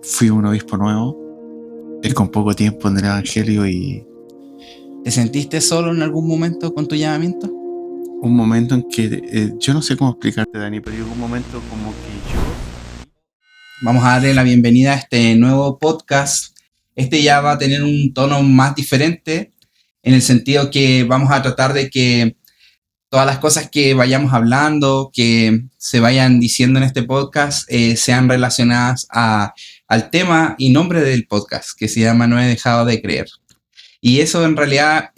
fui un obispo nuevo, con poco tiempo en el Evangelio, y ¿Te sentiste solo en algún momento con tu llamamiento? un momento en que, yo no sé cómo explicarte, Dani, pero llegó un momento como que yo... Vamos a darle la bienvenida a este nuevo podcast. Este ya va a tener un tono más diferente, en el sentido que vamos a tratar de que todas las cosas que vayamos hablando, que se vayan diciendo en este podcast, sean relacionadas al tema y nombre del podcast, que se llama No he dejado de creer. Y eso en realidad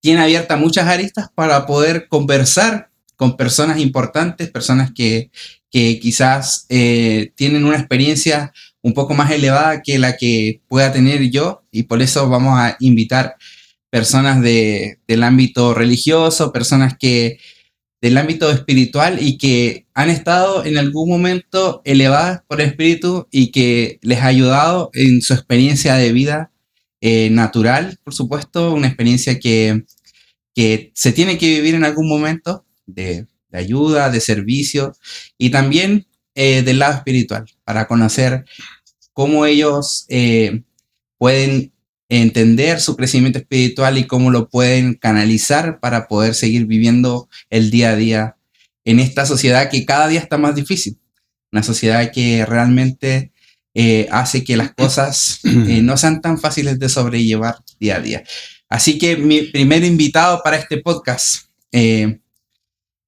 tiene abiertas muchas aristas para poder conversar con personas importantes, personas que quizás tienen una experiencia un poco más elevada que la que pueda tener yo, y por eso vamos a invitar personas del ámbito religioso, personas que del ámbito espiritual y que han estado en algún momento elevadas por el espíritu y que les ha ayudado en su experiencia de vida natural, por supuesto, una experiencia que se tiene que vivir en algún momento de ayuda, de servicio y también del lado espiritual, para conocer cómo ellos pueden entender su crecimiento espiritual y cómo lo pueden canalizar para poder seguir viviendo el día a día en esta sociedad que cada día está más difícil. Una sociedad que realmente hace que las cosas no sean tan fáciles de sobrellevar día a día. Así que mi primer invitado para este podcast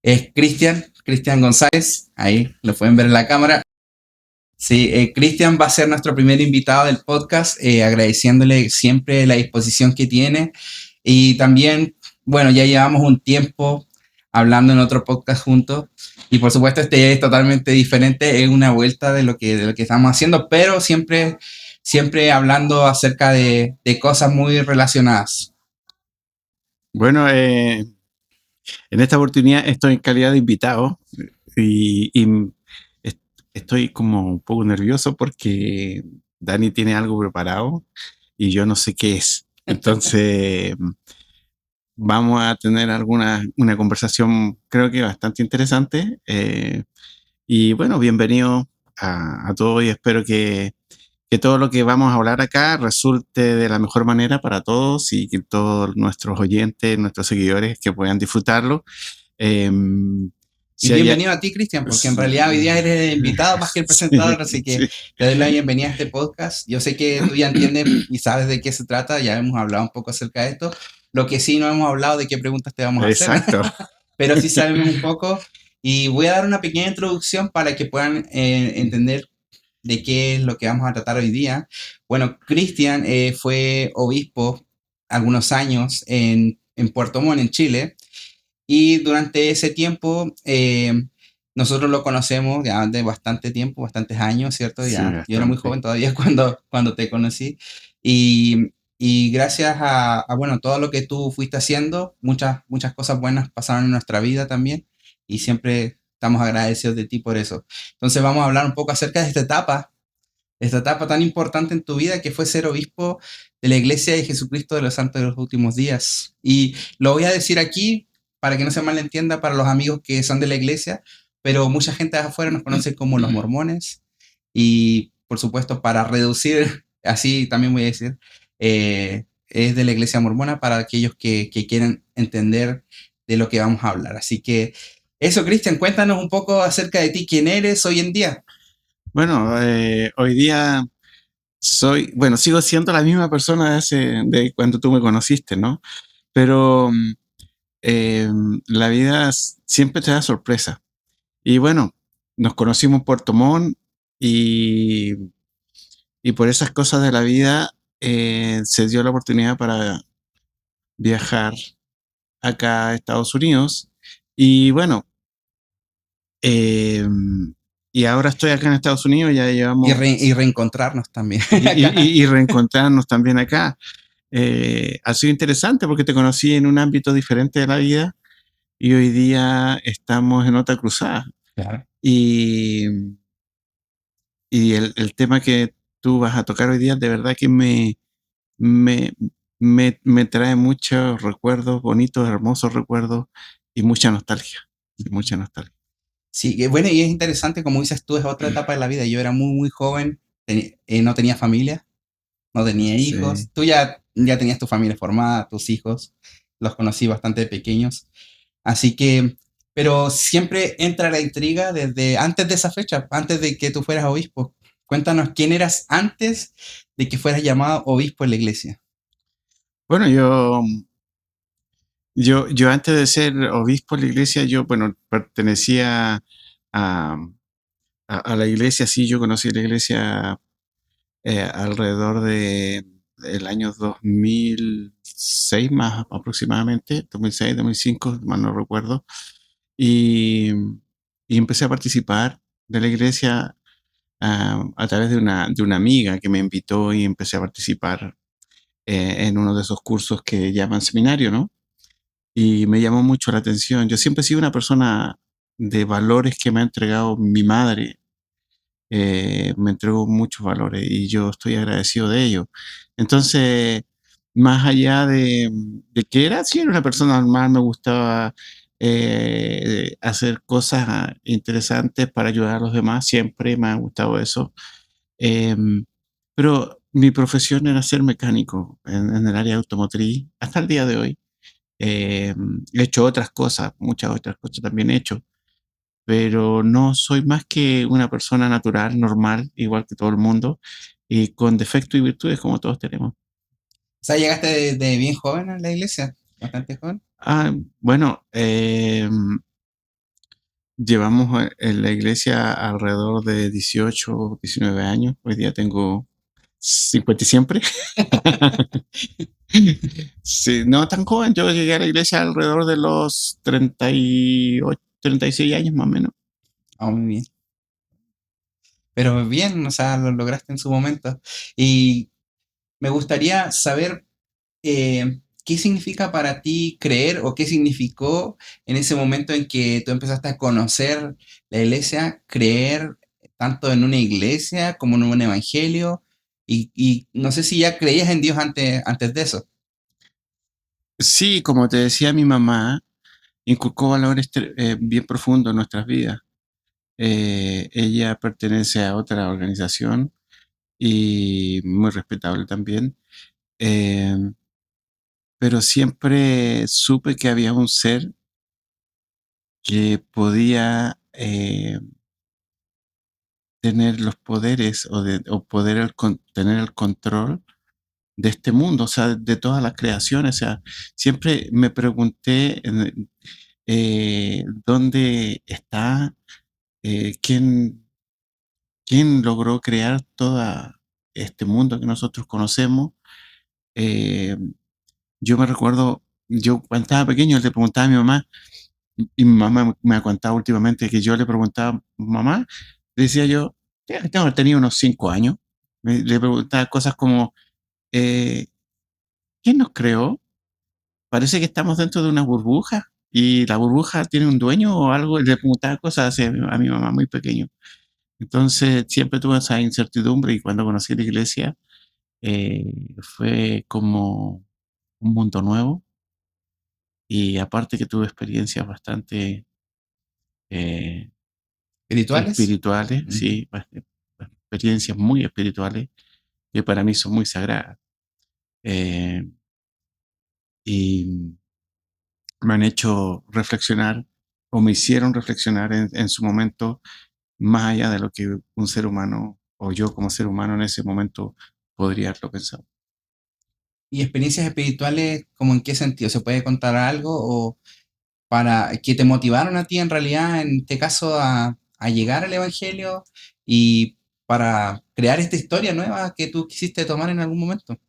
es Cristian González. Ahí lo pueden ver en la cámara. Sí, Cristian va a ser nuestro primer invitado del podcast, agradeciéndole siempre la disposición que tiene. Y también, bueno, ya llevamos un tiempo hablando en otro podcast juntos. Y por supuesto, este es totalmente diferente, es una vuelta de lo que estamos haciendo, pero siempre hablando acerca de cosas muy relacionadas. Bueno, en esta oportunidad estoy en calidad de invitado y estoy como un poco nervioso porque Dani tiene algo preparado y yo no sé qué es. Entonces vamos a tener una conversación, creo que bastante interesante. Y bueno, bienvenido a todos, y espero que todo lo que vamos a hablar acá resulte de la mejor manera para todos, y que todos nuestros oyentes, nuestros seguidores, que puedan disfrutarlo. Y bienvenido a ti, Cristian, porque en realidad hoy día eres el invitado más que el presentador, así que te doy la bienvenida a este podcast. Yo sé que tú ya entiendes y sabes de qué se trata, ya hemos hablado un poco acerca de esto. Lo que sí no hemos hablado de qué preguntas te vamos a hacer. Exacto. Pero sí sabemos un poco, y voy a dar una pequeña introducción para que puedan entender de qué es lo que vamos a tratar hoy día. Bueno, Cristian fue obispo algunos años en Puerto Montt, en Chile. Y durante ese tiempo, nosotros lo conocemos ya de bastante tiempo, bastantes años, ¿cierto? Sí, Ya, yo era muy bastante. joven todavía cuando te conocí. Y gracias bueno, todo lo que tú fuiste haciendo, muchas cosas buenas pasaron en nuestra vida también. Y siempre estamos agradecidos de ti por eso. Entonces vamos a hablar un poco acerca de esta etapa tan importante en tu vida, que fue ser obispo de la Iglesia de Jesucristo de los Santos de los Últimos Días. Y lo voy a decir aquí para que no se malentienda para los amigos que son de la iglesia, pero mucha gente de afuera nos conoce como los mormones. Y por supuesto, para reducir, así también voy a decir, es de la iglesia mormona para aquellos que quieren entender de lo que vamos a hablar. Así que eso, Cristian, cuéntanos un poco acerca de ti, quién eres hoy en día. Bueno, hoy día sigo siendo la misma persona de cuando tú me conociste, ¿no? Pero la vida siempre te da sorpresa. Y bueno, nos conocimos en Puerto Montt, y por esas cosas de la vida se dio la oportunidad para viajar acá a Estados Unidos. Y bueno, y ahora estoy acá en Estados Unidos, ya llevamos... Y reencontrarnos también. Y reencontrarnos también acá. Ha sido interesante porque te conocí en un ámbito diferente de la vida, y hoy día estamos en otra cruzada. Claro. Y el tema que tú vas a tocar hoy día, de verdad que me trae muchos recuerdos bonitos, hermosos recuerdos, y mucha nostalgia. Mucha nostalgia. Sí, que bueno, y es interesante, como dices tú, es otra etapa de la vida. Yo era muy, muy joven, no tenía familia, no tenía hijos. Sí. Tú ya tenías tu familia formada, tus hijos, los conocí bastante pequeños. Así que, pero siempre entra la intriga desde antes de esa fecha, antes de que tú fueras obispo. Cuéntanos quién eras antes de que fueras llamado obispo en la iglesia. Bueno, yo antes de ser obispo de la iglesia, yo, bueno, pertenecía a, a la iglesia, sí, yo conocí la iglesia alrededor de el año 2006 más aproximadamente, 2006, 2005, mal no recuerdo, y, y empecé a participar de la iglesia a través de una amiga que me invitó y empecé a participar en uno de esos cursos que llaman seminario, ¿no? Y me llamó mucho la atención. Yo siempre he sido una persona de valores que me ha entregado mi madre. Me entregó muchos valores y yo estoy agradecido de ello. Entonces, más allá de que era, sí, era una persona normal, me gustaba hacer cosas interesantes para ayudar a los demás, siempre me ha gustado eso. Em, pero mi profesión era ser mecánico en el área automotriz hasta el día de hoy. He hecho otras cosas, muchas otras cosas también he hecho, pero no soy más que una persona natural, normal, igual que todo el mundo, y con defectos y virtudes como todos tenemos. O sea, llegaste de bien joven a la iglesia, bastante joven. Ah, bueno, llevamos en la iglesia alrededor de 18, 19 años. Hoy día tengo 50 y siempre. Sí, no tan joven. Yo llegué a la iglesia alrededor de los 38, 36 años más o menos. Ah, muy bien. Pero bien, o sea, lo lograste en su momento. Y me gustaría saber qué significa para ti creer o qué significó en ese momento en que tú empezaste a conocer la iglesia, creer tanto en una iglesia como en un evangelio. Y no sé si ya creías en Dios antes de eso. Sí, como te decía, mi mamá inculcó valores bien profundos en nuestras vidas. Ella pertenece a otra organización y muy respetable también, eh, pero siempre supe que había un ser que podía tener los poderes o poder tener el control de este mundo, o sea, de todas las creaciones. O sea, siempre me pregunté dónde está, quién, quién logró crear todo este mundo que nosotros conocemos. Eh, yo me recuerdo, yo cuando estaba pequeño le preguntaba a mi mamá, y mi mamá me ha contado últimamente que yo le preguntaba, mamá, le decía yo, tengo que haber tenido unos 5 años, le preguntaba cosas como, eh, ¿quién nos creó? Parece que estamos dentro de una burbuja y la burbuja tiene un dueño o algo, y le preguntaba cosas así a mi mamá muy pequeño. Entonces siempre tuve esa incertidumbre y cuando conocí la iglesia fue como un mundo nuevo y aparte que tuve experiencias bastante eh, ¿Espirituales? espirituales, Ujú. sí, experiencias muy espirituales que para mí son muy sagradas. eh, y me han hecho reflexionar o me hicieron reflexionar en su momento más allá de lo que un ser humano o yo como ser humano en ese momento podría haberlo pensado. ¿Y experiencias espirituales, como en qué sentido? ¿Se puede contar algo o para que te motivaron a ti en realidad, en este caso, a llegar al Evangelio y para crear esta historia nueva que tú quisiste tomar en algún momento?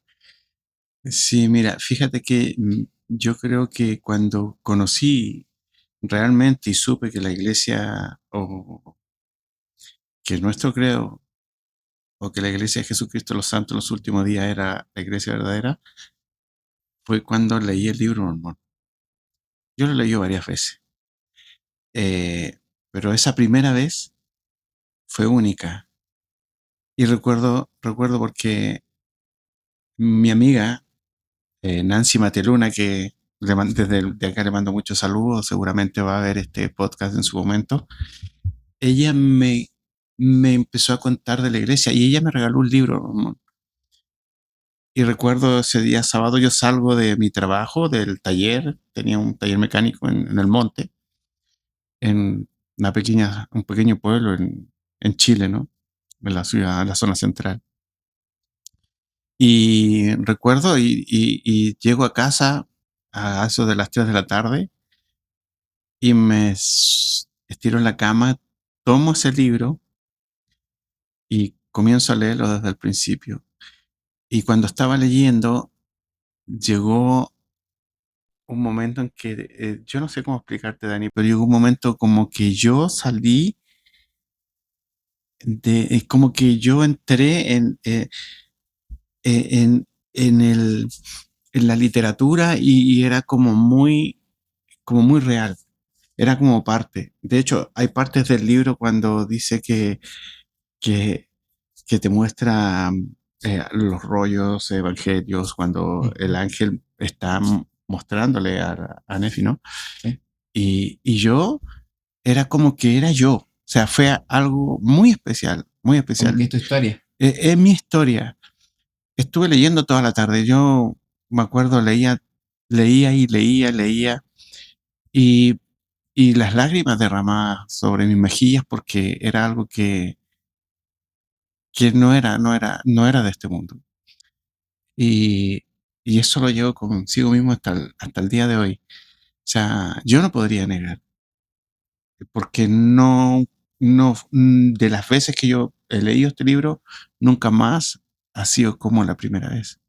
Sí, mira, fíjate que yo creo que cuando conocí realmente y supe que la iglesia o que nuestro credo o que la iglesia de Jesucristo de los Santos en los últimos días era la iglesia verdadera, fue cuando leí el libro Mormón. Yo lo leí varias veces, eh, pero esa primera vez fue única. Y recuerdo porque mi amiga Nancy Mateluna, que desde acá le mando muchos saludos, seguramente va a ver este podcast en su momento. Ella me empezó a contar de la iglesia y ella me regaló un libro. Y recuerdo ese día sábado yo salgo de mi trabajo, del taller, tenía un taller mecánico en el monte, en un pequeño pueblo en Chile, ¿no? En la ciudad, en la zona central. Y recuerdo y llego a casa a eso de las 3 de la tarde y estiro en la cama, tomo ese libro y comienzo a leerlo desde el principio. Y cuando estaba leyendo, llegó un momento en que, yo no sé cómo explicarte, Dani, pero llegó un momento como que yo salí como que yo entré en, en el, en la literatura y era como muy real. Era como parte. De hecho, hay partes del libro cuando dice que, que te muestra los rollos evangelios, cuando el ángel está mostrándole a Nefi, ¿no? Sí. Y yo era como que era yo. O sea, fue algo muy especial, muy Como que especial. es tu historia. Es mi historia. Estuve leyendo toda la tarde. Yo me acuerdo, leía y leía. Y, y las lágrimas derramadas sobre mis mejillas porque era algo que no era de este mundo. Y, y eso lo llevo consigo mismo hasta el día de hoy. O sea, yo no podría negar, porque de las veces que yo he leído este libro, nunca más ha sido como la primera vez.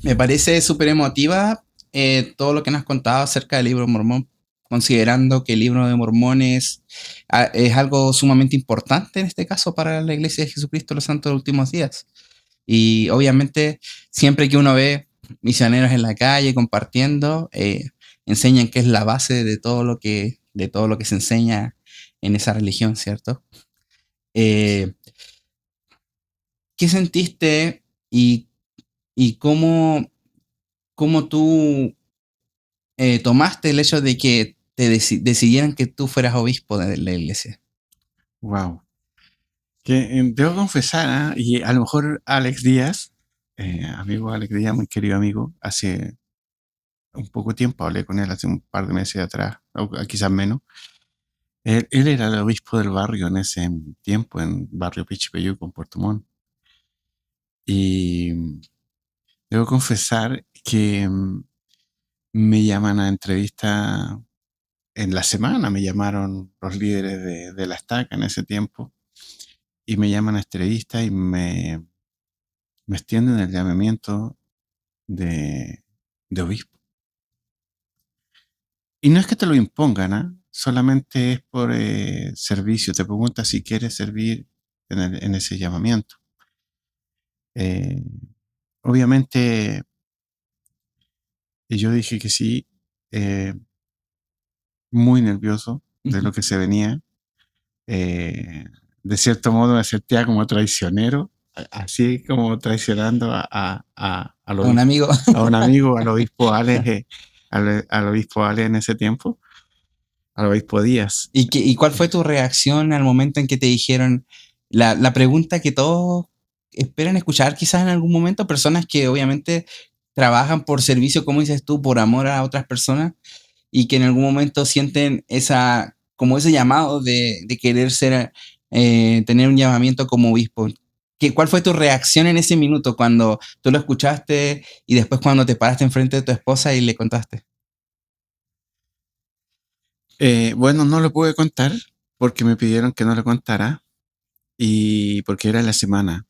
Me parece súper emotiva todo lo que nos has contado acerca del libro de Mormón, considerando que el libro de Mormón es algo sumamente importante en este caso para la Iglesia de Jesucristo de los Santos de los Últimos Días. Y obviamente, siempre que uno ve misioneros en la calle compartiendo, enseñan que es la base de todo lo que se enseña en esa religión, ¿cierto? Eh, ¿Qué sentiste y, y cómo tú tomaste el hecho de que decidieran que tú fueras obispo de la iglesia? Wow. Que debo confesar, ¿ah? Y a lo mejor Alex Díaz, amigo Alex Díaz, muy querido amigo, hace un poco tiempo hablé con él, hace un par de meses atrás, o quizás menos. Él era el obispo del barrio en ese tiempo, en barrio Pichipeyuco, en Puerto Montt. Y debo confesar que me llaman a entrevista en la semana, me llamaron los líderes de la estaca en ese tiempo, y me llaman a entrevista y me extienden el llamamiento de, de obispo. Y no es que te lo impongan, ¿ah? Solamente es por servicio. Te pregunta si quieres servir en ese llamamiento. Eh, obviamente, yo dije que sí, eh, muy nervioso de lo que se venía. Eh, de cierto modo me sentía como traicionero, así como traicionando A un amigo. a un amigo, al obispo Alex, al obispo Alex en ese tiempo, al obispo Díaz. ¿Y cuál fue tu reacción al momento en que te dijeron la pregunta que todos esperan escuchar quizás en algún momento? Personas que obviamente trabajan por servicio, como dices tú, por amor a otras personas y que en algún momento sienten como ese llamado de querer tener un llamamiento como obispo. ¿Cuál fue tu reacción en ese minuto cuando tú lo escuchaste y después cuando te paraste enfrente de tu esposa y le contaste? Bueno, no lo pude contar porque me pidieron que no lo contara y porque era la semana.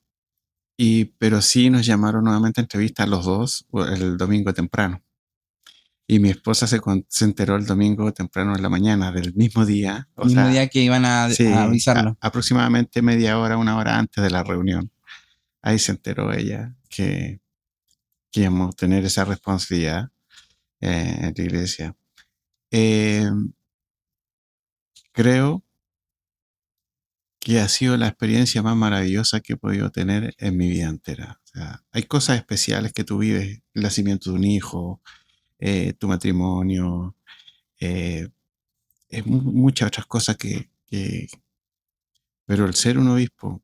Pero sí nos llamaron nuevamente a entrevista a los dos el domingo temprano. Y mi esposa se enteró el domingo temprano en la mañana del mismo día. El O mismo sea, día que iban a sí, avisarlo. aproximadamente media hora, una hora antes de la reunión. Ahí se enteró ella que íbamos a tener esa responsabilidad en la iglesia. Eh, creo que ha sido la experiencia más maravillosa que he podido tener en mi vida entera. O sea, hay cosas especiales que tú vives, el nacimiento de un hijo, tu matrimonio, eh, muchas otras cosas pero el ser un obispo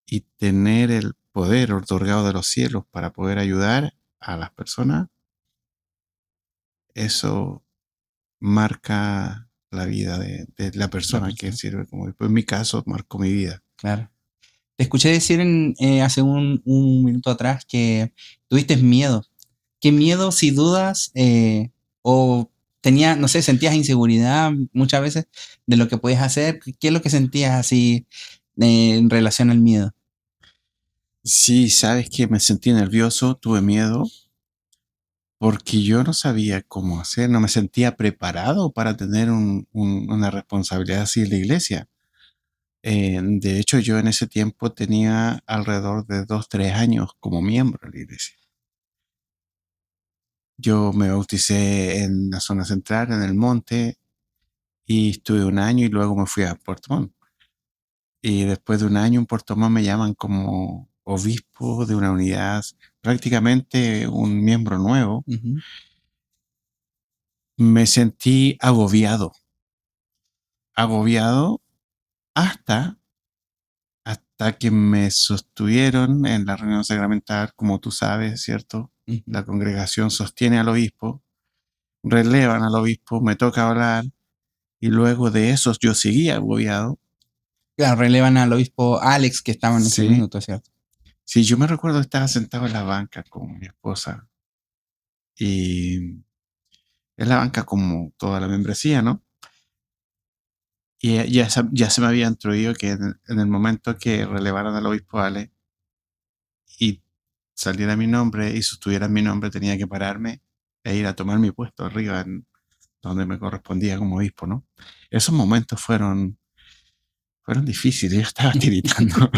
y tener el poder otorgado de los cielos para poder ayudar a las personas, eso marca la vida de la La persona que persona. sirve como obispo. En mi caso, marcó mi vida. Claro. Te escuché decir hace un minuto atrás que tuviste miedo. ¿Qué miedo, si dudas, o tenía, no sé, sentías inseguridad muchas veces de lo que podías hacer? ¿Qué es lo que sentías así en relación al miedo? Sí, sabes que me sentí nervioso, tuve miedo, porque yo no sabía cómo hacer, no me sentía preparado para tener una responsabilidad así en la iglesia. De hecho, yo en ese tiempo tenía alrededor de 2, 3 años como miembro de la iglesia. Yo me bauticé en la zona central, en el monte, y estuve un año y luego me fui a Puerto Montt. Y después de un año en Puerto Montt me llaman como obispo de una unidad, prácticamente un miembro nuevo. Ujú. Me sentí agobiado hasta, hasta que me sostuvieron en la reunión sacramental, como tú sabes, ¿cierto? Ujú. La congregación sostiene al obispo, relevan al obispo, me toca hablar, y luego de eso yo seguía agobiado. Claro, relevan al obispo Alex que estaba en ese Sí, minuto, ¿cierto? sí, yo me recuerdo que estaba sentado en la banca con mi esposa, y en la banca como toda la membresía, ¿no? Y ya se me había instruido que en el momento que relevaran al obispo Ale y saliera mi nombre y sostuviera mi nombre, tenía que pararme e ir a tomar mi puesto arriba, donde me correspondía como obispo, ¿no? Esos momentos fueron difíciles, yo estaba tiritando.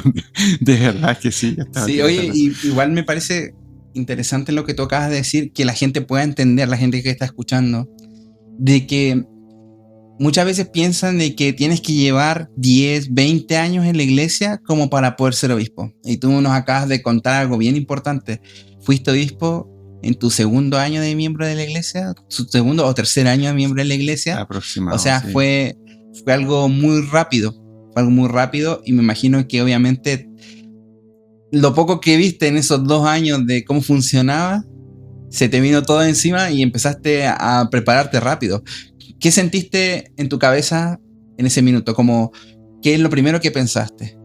De verdad que sí, yo estaba Sí, oye, tiritando. igual me parece interesante lo que tú acabas de decir, que la gente pueda entender, la gente que está escuchando, de que muchas veces piensan de que tienes que llevar 10, 20 años en la iglesia como para poder ser obispo. Y tú nos acabas de contar algo bien importante. Fuiste obispo en tu segundo año de miembro de la iglesia, su segundo o tercer año de miembro de la iglesia. O Aproximado, sea, sí. fue algo muy rápido. Fue algo muy rápido y me imagino que obviamente lo poco que viste en esos 2 años de cómo funcionaba, se te vino todo encima y empezaste a prepararte rápido. ¿Qué sentiste en tu cabeza en ese minuto? Como, ¿qué es lo primero que pensaste?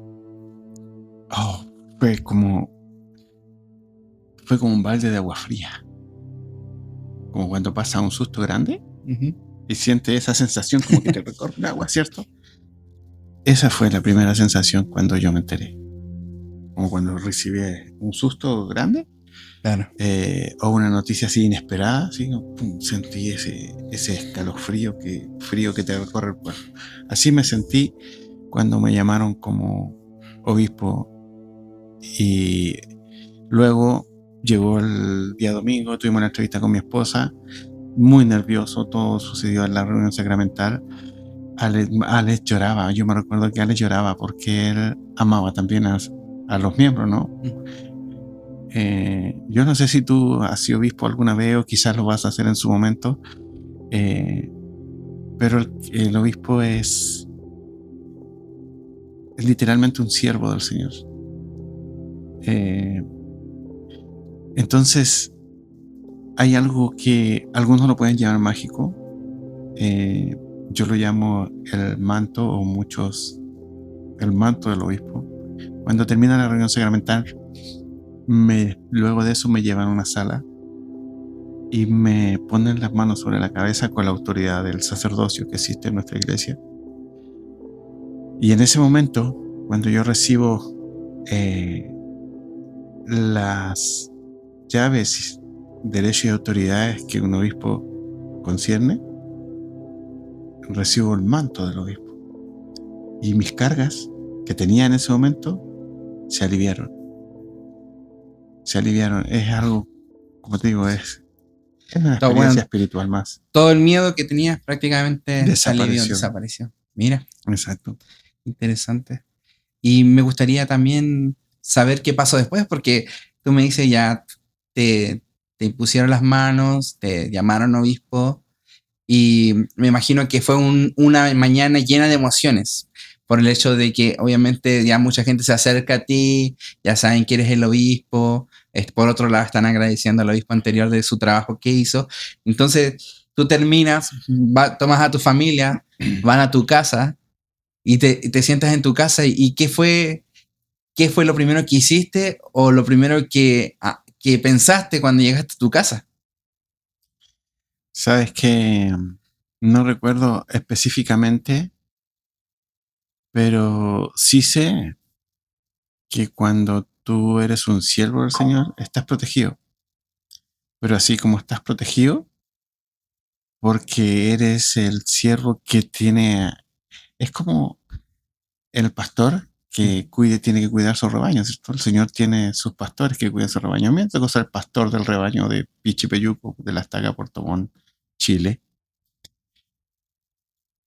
Oh, fue como un balde de agua fría. Como cuando pasa un susto grande Ujú. y sientes esa sensación como que te recorre el agua, ¿cierto? Esa fue la primera sensación cuando yo me enteré. Como cuando recibí un susto grande, Claro. o una noticia así inesperada, así, ¿no? Pum, sentí ese escalofrío frío que te recorre el cuerpo. Así me sentí cuando me llamaron como obispo, y luego llegó el día domingo, tuvimos una entrevista con mi esposa, muy nervioso, todo sucedió en la reunión sacramental. Alex lloraba, yo me recuerdo que Alex lloraba porque él amaba también a los miembros, ¿no? Ujú. Yo no sé si tú has sido obispo alguna vez o quizás lo vas a hacer en su momento, eh, pero el obispo es literalmente un siervo del Señor. Eh, entonces, hay algo que algunos lo pueden llamar mágico. eh, yo lo llamo el manto, o muchos el manto del obispo. Cuando termina la reunión sacramental, luego de eso me llevan a una sala y me ponen las manos sobre la cabeza con la autoridad del sacerdocio que existe en nuestra iglesia. Y en ese momento, cuando yo recibo eh, las llaves, derechos y autoridades que un obispo concierne, recibo el manto del obispo. Y mis cargas que tenía en ese momento se aliviaron. Se aliviaron. Es algo, como te digo, es una Todo, bueno, experiencia espiritual más. todo el miedo que tenías prácticamente se alivió, Desapareció. desapareció. Mira, Exacto. interesante. Y me gustaría también saber qué pasó después, porque tú me dices ya, te, te impusieron las manos, te llamaron obispo y me imagino que fue una mañana llena de emociones por el hecho de que obviamente ya mucha gente se acerca a ti, ya saben que eres el obispo, por otro lado están agradeciendo al obispo anterior de su trabajo que hizo. Entonces tú terminas, tomas a tu familia, van a tu casa y te sientas en tu casa y ¿qué fue lo primero que hiciste o lo primero que pensaste cuando llegaste a tu casa? Sabes que no recuerdo específicamente, pero sí sé que cuando tú eres un siervo del Señor, estás protegido. Pero así como estás protegido, porque eres el siervo que tiene, es como el pastor que tiene que cuidar su rebaño, ¿cierto? El Señor tiene sus pastores que cuidan su rebaño. Me tocó ser pastor del rebaño de Pichipeyuco, de la Estaca, Puerto Montt, Chile.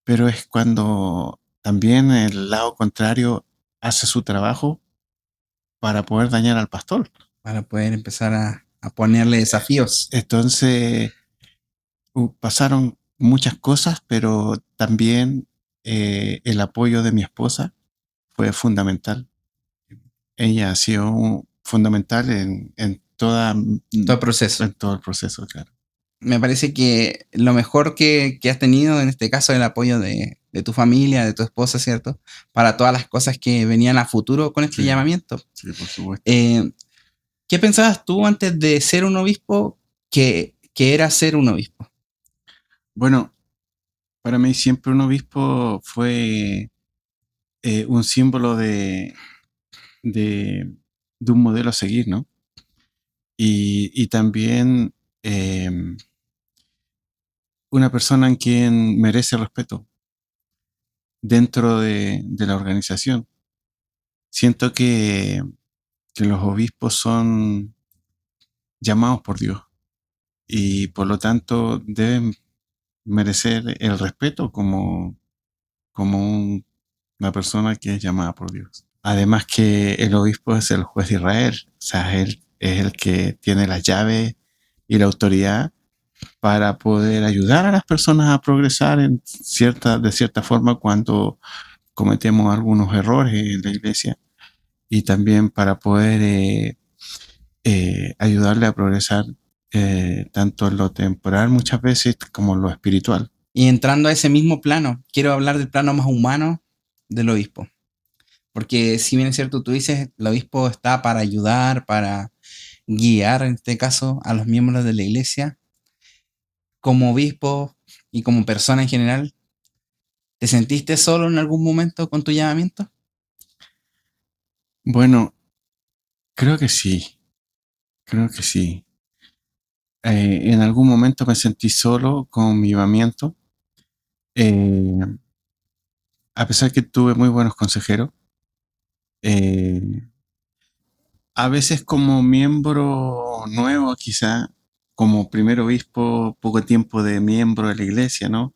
Pero es cuando también el lado contrario hace su trabajo para poder dañar al pastor. Para poder empezar a ponerle desafíos. Entonces, pasaron muchas cosas, pero también el apoyo de mi esposa fue fundamental. Ella ha sido fundamental Todo el proceso. en todo el proceso, claro. Me parece que lo mejor que has tenido en este caso es el apoyo de tu familia, de tu esposa, ¿cierto? Para todas las cosas que venían a futuro con este Sí, llamamiento. sí, por supuesto. ¿Qué pensabas tú antes de ser un obispo que era ser un obispo? Bueno, para mí siempre un obispo fue un símbolo de, de un modelo a seguir, ¿no? Y también una persona en quien merece respeto dentro de la organización. Siento que los obispos son llamados por Dios y por lo tanto deben merecer el respeto como una persona que es llamada por Dios. Además que el obispo es el juez de Israel, o sea, él es el que tiene las llaves y la autoridad para poder ayudar a las personas a progresar de cierta forma cuando cometemos algunos errores en la iglesia y también para poder ayudarle a progresar tanto en lo temporal muchas veces como en lo espiritual. Y entrando a ese mismo plano, quiero hablar del plano más humano del obispo. Porque si bien es cierto, tú dices, el obispo está para ayudar, para guiar, en este caso, a los miembros de la iglesia. Como obispo y como persona en general, ¿te sentiste solo en algún momento con tu llamamiento? Bueno, creo que sí, creo que sí. En algún momento me sentí solo con mi llamamiento, eh, a pesar que tuve muy buenos consejeros. eh, a veces como miembro nuevo, quizá, como primer obispo, poco tiempo de miembro de la iglesia, ¿no?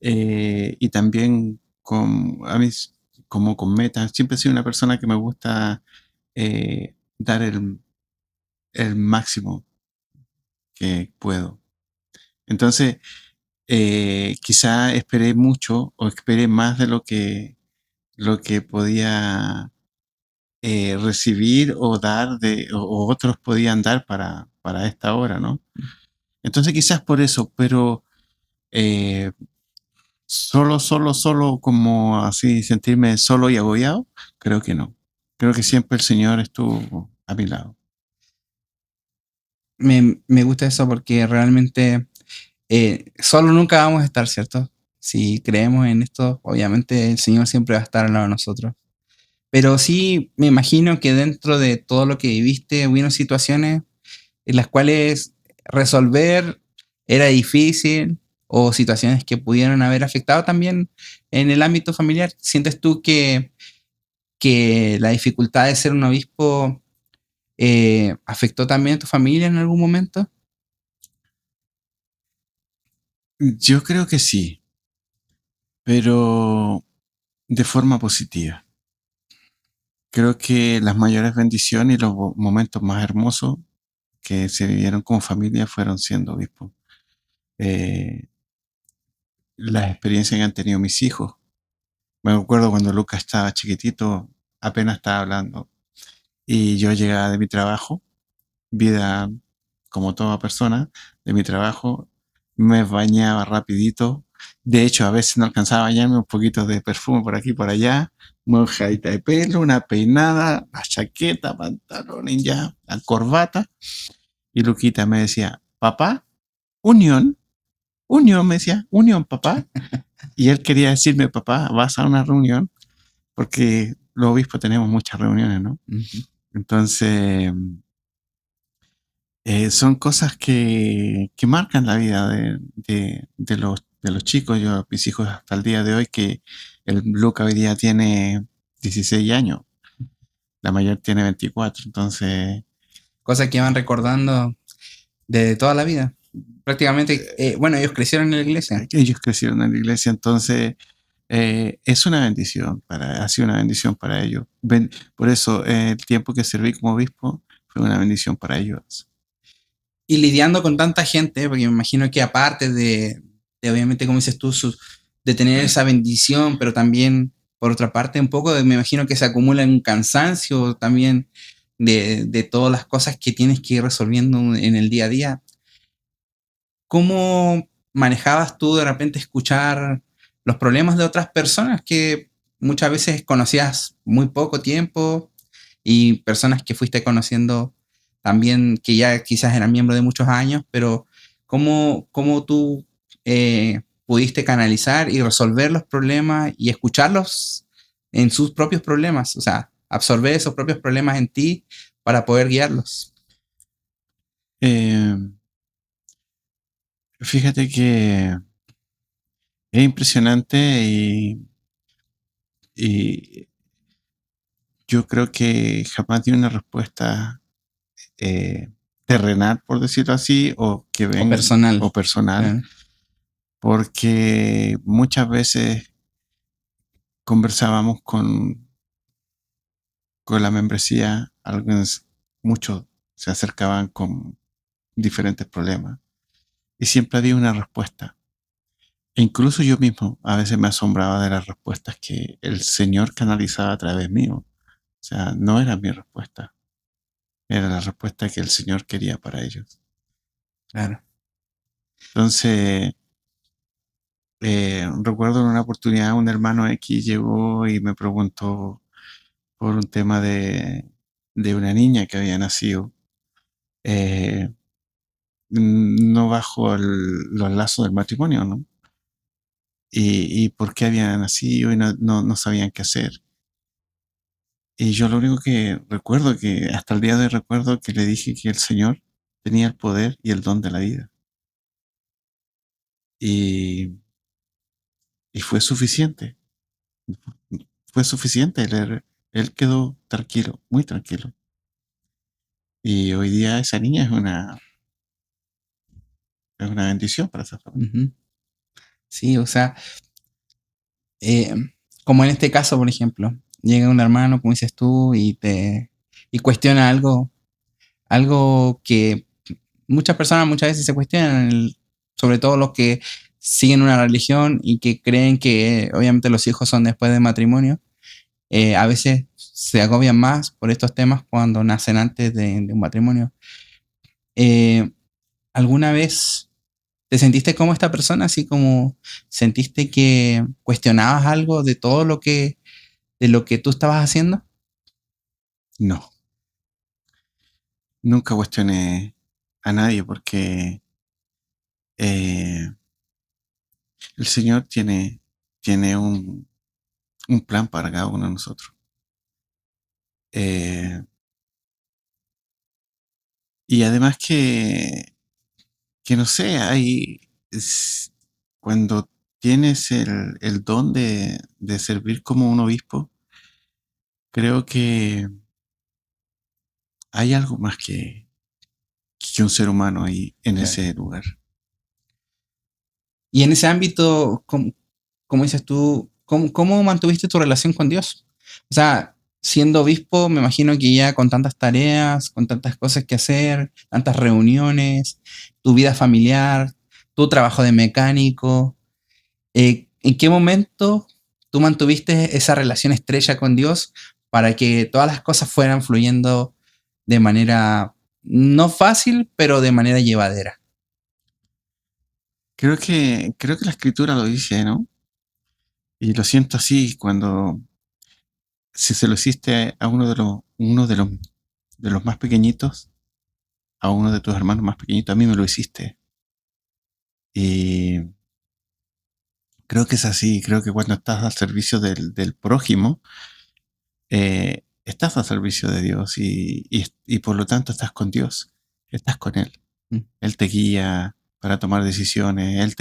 Y también a mí, como con metas, siempre he sido una persona que me gusta dar el máximo que puedo. Entonces, quizá esperé mucho o esperé más de lo que podía recibir o dar o otros podían dar para esta hora, ¿no? Entonces quizás por eso, pero eh, solo como así sentirme solo y agobiado, creo que no. Creo que siempre el Señor estuvo a mi lado. Me gusta eso porque realmente solo nunca vamos a estar, ¿cierto? Si creemos en esto, obviamente el Señor siempre va a estar al lado de nosotros. Pero sí me imagino que dentro de todo lo que viviste, hubieron situaciones en las cuales resolver era difícil o situaciones que pudieron haber afectado también en el ámbito familiar. ¿Sientes tú que la dificultad de ser un obispo afectó también a tu familia en algún momento? Yo creo que sí, pero de forma positiva. Creo que las mayores bendiciones y los momentos más hermosos que se vivieron como familia fueron siendo obispos. Las experiencias que han tenido mis hijos. Me acuerdo cuando Lucas estaba chiquitito, apenas estaba hablando, y yo llegaba de mi trabajo, vida como toda persona, de mi trabajo, me bañaba rapidito. De hecho, a veces no alcanzaba a bañarme, un poquito de perfume por aquí y por allá, mojadita de pelo, una peinada, la chaqueta, pantalones ya, la corbata. Y Luquita me decía, papá, unión, unión, me decía, unión, papá. Y él quería decirme, papá, vas a una reunión, porque los obispos tenemos muchas reuniones, ¿no? Ujú. Entonces, son cosas que marcan la vida de los chicos. Yo, mis hijos hasta el día de hoy, que el Luca hoy día tiene 16 años, la mayor tiene 24, entonces Cosas que van recordando de toda la vida. Prácticamente, bueno, ellos crecieron en la iglesia. ellos crecieron en la iglesia, entonces es una bendición, ha sido una bendición para ellos. Por eso el tiempo que serví como obispo fue una bendición para ellos. Y lidiando con tanta gente, porque me imagino que aparte de obviamente, como dices tú, de tener esa bendición, pero también, por otra parte, un poco, me imagino que se acumula un cansancio también de todas las cosas que tienes que ir resolviendo en el día a día. ¿Cómo manejabas tú de repente escuchar los problemas de otras personas que muchas veces conocías muy poco tiempo y personas que fuiste conociendo también que ya quizás eran miembros de muchos años, pero cómo tú pudiste canalizar y resolver los problemas y escucharlos en sus propios problemas? O sea, absorber esos propios problemas en ti para poder guiarlos. Eh, Fíjate que es impresionante y yo creo que jamás di una respuesta eh, terrenal, por decirlo así, o que O venga, personal. o personal, Claro. porque muchas veces conversábamos con la membresía, algunos, muchos se acercaban con diferentes problemas y siempre había una respuesta. E incluso yo mismo a veces me asombraba de las respuestas que el Señor canalizaba a través mío. O sea, no era mi respuesta, era la respuesta que el Señor quería para ellos. Claro. Entonces, recuerdo en una oportunidad un hermano X llegó y me preguntó por un tema de una niña que había nacido, eh, no bajo los lazos del matrimonio, ¿no? Y por qué había nacido y no sabían qué hacer. Y yo lo único que recuerdo, que hasta el día de hoy recuerdo que le dije que el Señor tenía el poder y el don de la vida. Y, y fue suficiente. Fue suficiente. Él quedó tranquilo, muy tranquilo. Y hoy día esa niña es una bendición para esa familia. Uh-huh. Sí, o sea, eh, como en este caso, por ejemplo, llega un hermano, como dices tú, y cuestiona algo que muchas personas muchas veces se cuestionan, sobre todo los que siguen una religión y que creen que obviamente los hijos son después del matrimonio. A veces se agobian más por estos temas cuando nacen antes de un matrimonio. Eh, ¿Alguna vez te sentiste como esta persona, así como sentiste que cuestionabas algo de todo de lo que tú estabas haciendo? No, nunca cuestioné a nadie porque eh, el Señor tiene un plan para cada uno de nosotros. Y además que no sé, cuando tienes el don de servir como un obispo, creo que hay algo más que un ser humano ahí en Claro. ese lugar. Y en ese ámbito, como dices tú, cómo mantuviste tu relación con Dios? O sea, siendo obispo, me imagino que ya con tantas tareas, con tantas cosas que hacer, tantas reuniones, tu vida familiar, tu trabajo de mecánico, ¿en qué momento tú mantuviste esa relación estrecha con Dios para que todas las cosas fueran fluyendo de manera no fácil, pero de manera llevadera? Creo que la escritura lo dice, ¿no? Y lo siento así cuando, si se lo hiciste a de los más pequeñitos, a uno de tus hermanos más pequeñitos, a mí me lo hiciste. Y creo que es así, creo que cuando estás al servicio del prójimo, estás al servicio de Dios y por lo tanto estás con Dios, estás con Él. Mm. Él te guía para tomar decisiones,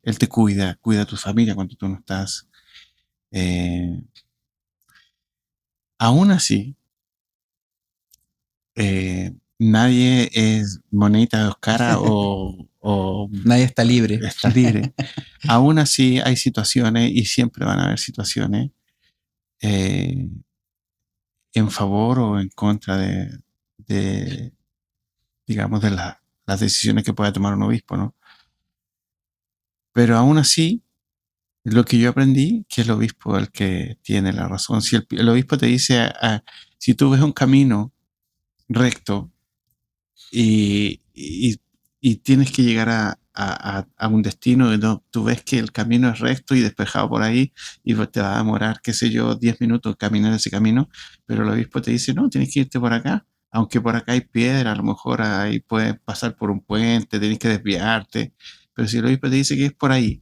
Él te cuida a tu familia cuando tú no estás. Eh, Aún así, nadie es monedita de dos caras o Nadie está libre. está libre. Aún así hay situaciones y siempre van a haber situaciones eh, en favor o en contra de digamos, las decisiones que pueda tomar un obispo, ¿no? Pero aún así, lo que yo aprendí, que el obispo es el que tiene la razón. Si el obispo te dice, si tú ves un camino recto y, y tienes que llegar a un destino, no, tú ves que el camino es recto y despejado por ahí y te va a demorar, qué sé yo, 10 minutos caminar ese camino, pero el obispo te dice, no, tienes que irte por acá, aunque por acá hay piedra, a lo mejor ahí puedes pasar por un puente, tienes que desviarte, pero si el obispo te dice que es por ahí,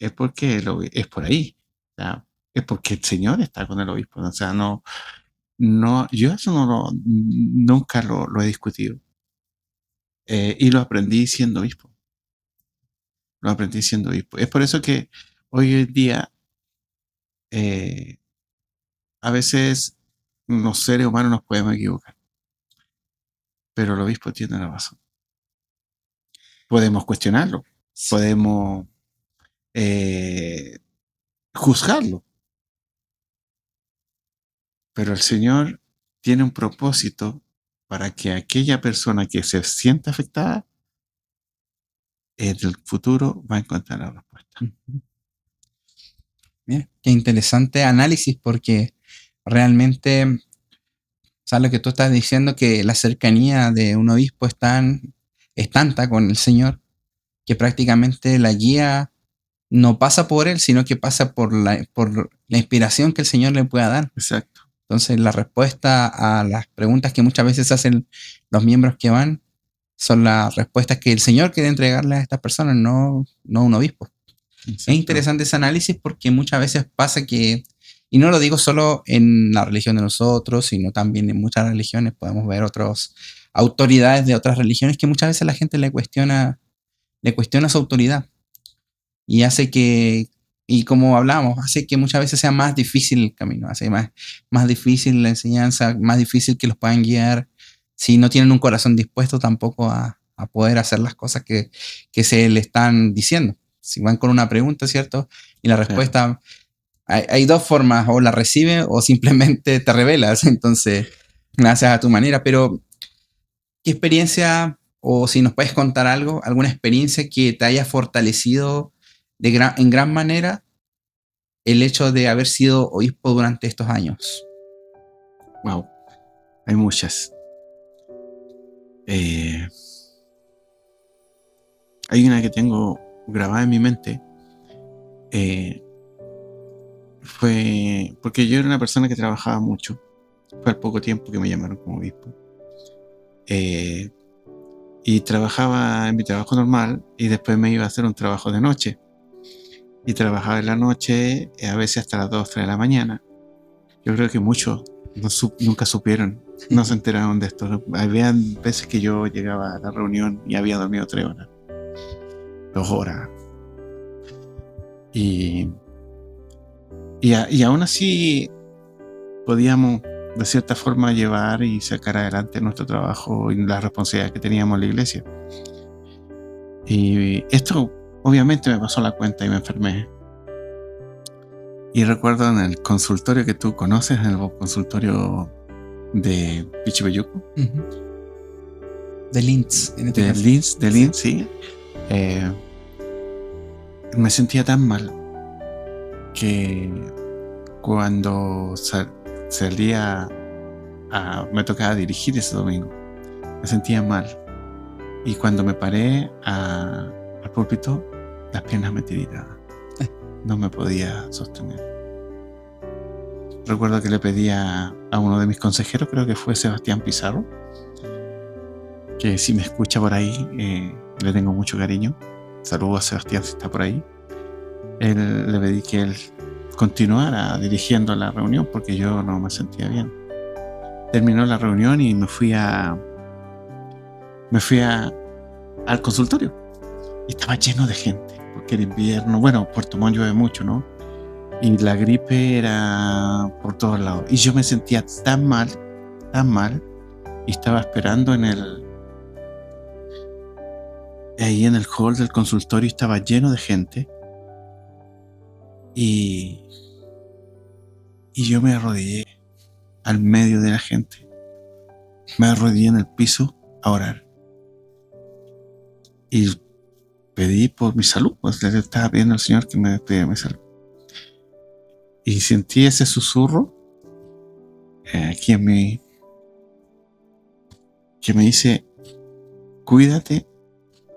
es porque es por ahí, o sea, es porque el Señor está con el obispo, o sea, yo eso nunca lo he discutido. Y lo aprendí siendo obispo. Lo aprendí siendo obispo. Es por eso que hoy en día, eh, a veces los seres humanos nos podemos equivocar, pero el obispo tiene la razón. Podemos cuestionarlo, podemos eh, juzgarlo, pero el Señor tiene un propósito para que aquella persona que se sienta afectada en el futuro va a encontrar la respuesta. Mira, qué interesante análisis, porque realmente, ¿sabes lo que tú estás diciendo? Que la cercanía de un obispo es tanta con el Señor que prácticamente la guía no pasa por él, sino que pasa por la inspiración que el Señor le pueda dar. Exacto. Entonces, la respuesta a las preguntas que muchas veces hacen los miembros que van son las respuestas que el Señor quiere entregarle a estas personas, no un obispo. Exacto. Es interesante ese análisis porque muchas veces pasa que, y no lo digo solo en la religión de nosotros, sino también en muchas religiones, podemos ver otras autoridades de otras religiones que muchas veces la gente le cuestiona su autoridad y hace que, y como hablamos, hace que muchas veces sea más difícil el camino, hace más difícil la enseñanza, más difícil que los puedan guiar si no tienen un corazón dispuesto tampoco a poder hacer las cosas que se le están diciendo. Si van con una pregunta, ¿cierto? Y la respuesta, hay dos formas, o la recibes o simplemente te revelas, entonces la haces a tu manera, pero ¿qué experiencia, o si nos puedes contar algo, alguna experiencia que te haya fortalecido en gran manera el hecho de haber sido obispo durante estos años? Wow, hay muchas. Hay una que tengo grabada en mi mente. Fue porque yo era una persona que trabajaba mucho. Fue al poco tiempo que me llamaron como obispo. Y trabajaba en mi trabajo normal y después me iba a hacer un trabajo de noche. Y trabajaba en la noche, a veces hasta las 2, 3 de la mañana. Yo creo que muchos nunca supieron, no se enteraron de esto. Había veces que yo llegaba a la reunión y había dormido 3 horas, 2 horas. Y aún así podíamos de cierta forma llevar y sacar adelante nuestro trabajo y las responsabilidades que teníamos en la iglesia. Y esto obviamente me pasó la cuenta y me enfermé. Y recuerdo en el consultorio que tú conoces, en el consultorio de Pichipeyuco, De Linz, en este de caso. Linz, sí. Me sentía tan mal que cuando salía me tocaba dirigir ese domingo, me sentía mal. Y cuando me paré al púlpito, las piernas me tiritaban. No me podía sostener. Recuerdo que le pedí a uno de mis consejeros, creo que fue Sebastián Pizarro, que si me escucha por ahí, le tengo mucho cariño. Saludos a Sebastián si está por ahí. Le pedí que él continuara dirigiendo la reunión porque yo no me sentía bien. Terminó la reunión y me fui al consultorio. Y estaba lleno de gente, porque era invierno. Bueno, Puerto Montt llueve mucho, ¿no? Y la gripe era por todos lados. Y yo me sentía tan mal, y estaba esperando ahí en el hall del consultorio, estaba lleno de gente. Y yo me arrodillé al medio de la gente. Me arrodillé en el piso a orar. Y pedí por mi salud, pues le estaba pidiendo al Señor que me despidiera mi salud. Y sentí ese susurro aquí en mí que me dice: cuídate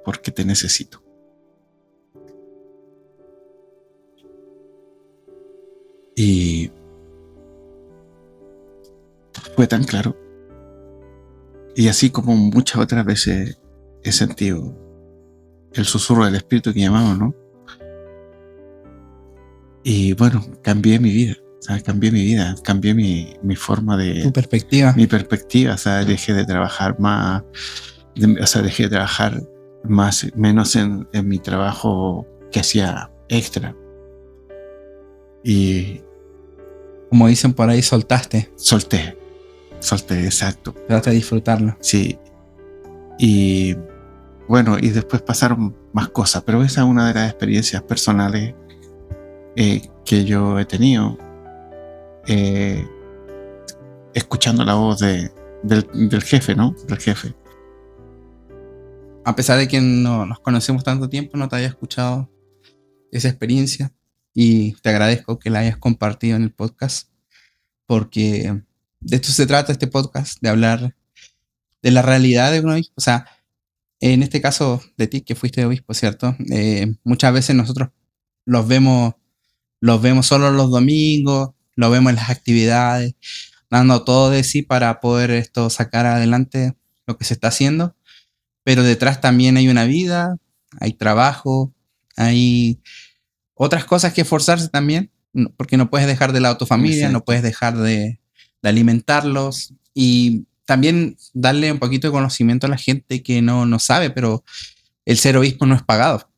porque te necesito. Y fue tan claro. Y así como muchas otras veces he sentido el susurro del Espíritu que llamamos, ¿no? Y bueno, cambié mi vida. O sea, cambié mi forma de... Tu perspectiva. Mi perspectiva, o sea, dejé de trabajar más, dejé de trabajar menos en mi trabajo que hacía extra. Y... como dicen por ahí, soltaste. Solté, exacto. Trataste de disfrutarlo. Sí. Y bueno, y después pasaron más cosas, pero esa es una de las experiencias personales que yo he tenido, escuchando la voz del jefe, ¿no? Del jefe. A pesar de que no nos conocemos tanto tiempo, no te haya escuchado esa experiencia y te agradezco que la hayas compartido en el podcast, porque de esto se trata este podcast, de hablar de la realidad de un obispo. O sea, en este caso de ti, que fuiste obispo, ¿cierto? Muchas veces nosotros los vemos solo los domingos, los vemos en las actividades, dando todo de sí para poder sacar adelante lo que se está haciendo, pero detrás también hay una vida, hay trabajo, hay otras cosas que esforzarse también, porque no puedes dejar de lado a tu familia, no puedes dejar de alimentarlos, y también darle un poquito de conocimiento a la gente que no sabe, pero el ser obispo no es pagado.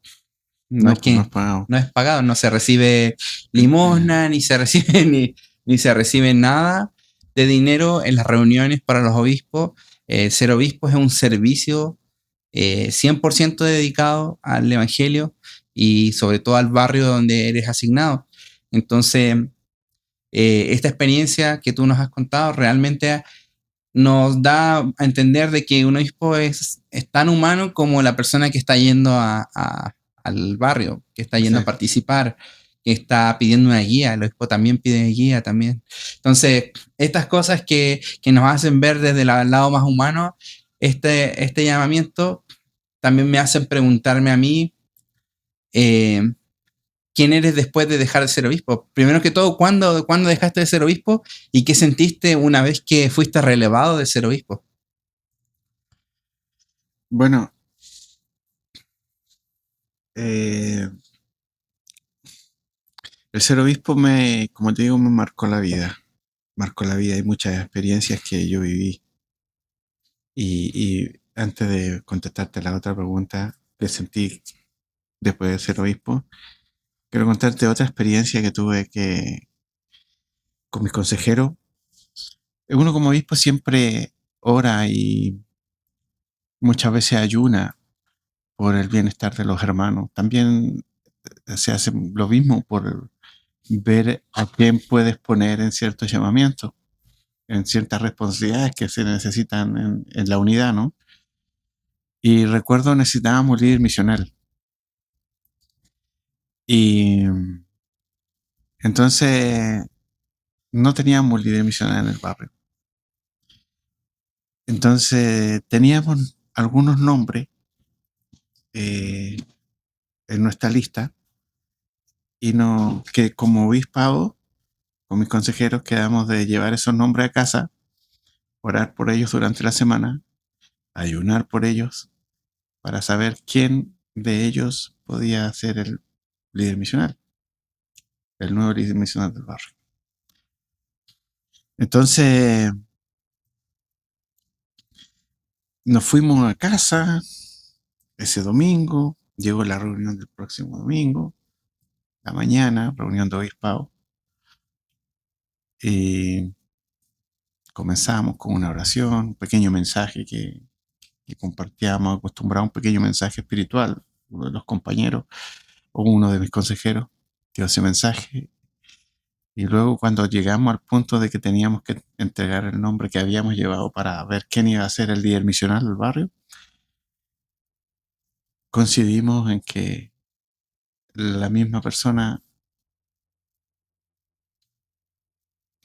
No es pagado. No es pagado, no se recibe limosna, ni se recibe ni se recibe nada de dinero en las reuniones para los obispos. Ser obispo es un servicio 100% dedicado al evangelio y sobre todo al barrio donde eres asignado. Entonces, esta experiencia que tú nos has contado realmente nos da a entender de que un obispo es tan humano como la persona que está yendo al barrio, que está yendo a participar, que está pidiendo una guía. El obispo también pide guía también. Entonces, estas cosas que nos hacen ver desde el lado más humano, este llamamiento también me hacen preguntarme a mí, ¿quién eres después de dejar de ser obispo? Primero que todo, ¿cuándo dejaste de ser obispo? ¿Y qué sentiste una vez que fuiste relevado de ser obispo? Bueno, el ser obispo como te digo, me marcó la vida. Hay muchas experiencias que yo viví. Y antes de contestarte la otra pregunta que sentí después de ser obispo, quiero contarte otra experiencia que tuve con mis consejeros. Uno como obispo siempre ora y muchas veces ayuna por el bienestar de los hermanos. También se hace lo mismo por ver a quién puedes poner en ciertos llamamientos, en ciertas responsabilidades que se necesitan en la unidad, ¿no? Y recuerdo necesitábamos líder misional. Y entonces no teníamos líder misional en el barrio. Entonces teníamos algunos nombres en nuestra lista y que como obispado, con mis consejeros, quedamos de llevar esos nombres a casa, orar por ellos durante la semana, ayunar por ellos, para saber quién de ellos podía ser el líder misional, el nuevo líder misional del barrio. Entonces nos fuimos a casa ese domingo, llegó la reunión del próximo domingo, la mañana, reunión de obispado, y comenzamos con una oración, un pequeño mensaje que compartíamos, acostumbrado a un pequeño mensaje espiritual. Uno de los compañeros o uno de mis consejeros dio ese mensaje. Y luego cuando llegamos al punto de que teníamos que entregar el nombre que habíamos llevado para ver quién iba a ser el líder misional del barrio, coincidimos en que la misma persona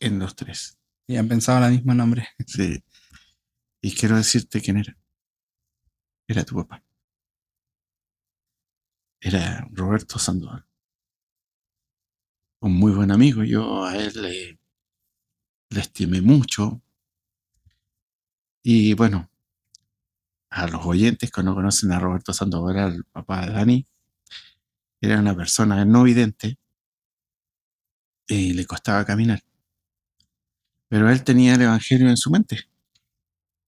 en los tres. Y han pensado el mismo nombre. Sí. Y quiero decirte quién era. Era tu papá. Era Roberto Sandoval. Un muy buen amigo. Yo a él le estimé mucho. Y bueno, a los oyentes que no conocen a Roberto Sandoval, era el papá de Dani. Era una persona no vidente y le costaba caminar. Pero él tenía el Evangelio en su mente.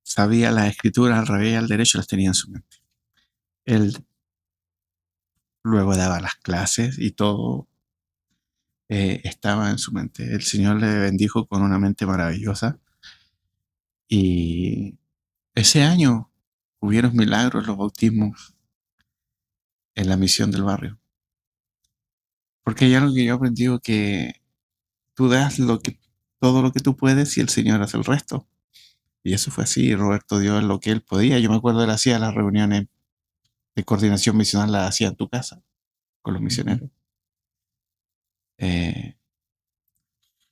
Sabía las escrituras al revés y al derecho, las tenía en su mente. Él luego daba las clases y todo estaba en su mente. El Señor le bendijo con una mente maravillosa. Y ese año hubieron milagros, los bautismos en la misión del barrio. Porque hay algo que yo he aprendido, que tú das todo lo que tú puedes y el Señor hace el resto. Y eso fue así. Roberto dio lo que él podía. Yo me acuerdo, él hacía las reuniones de coordinación misional, las hacía en tu casa con los misioneros. Eh,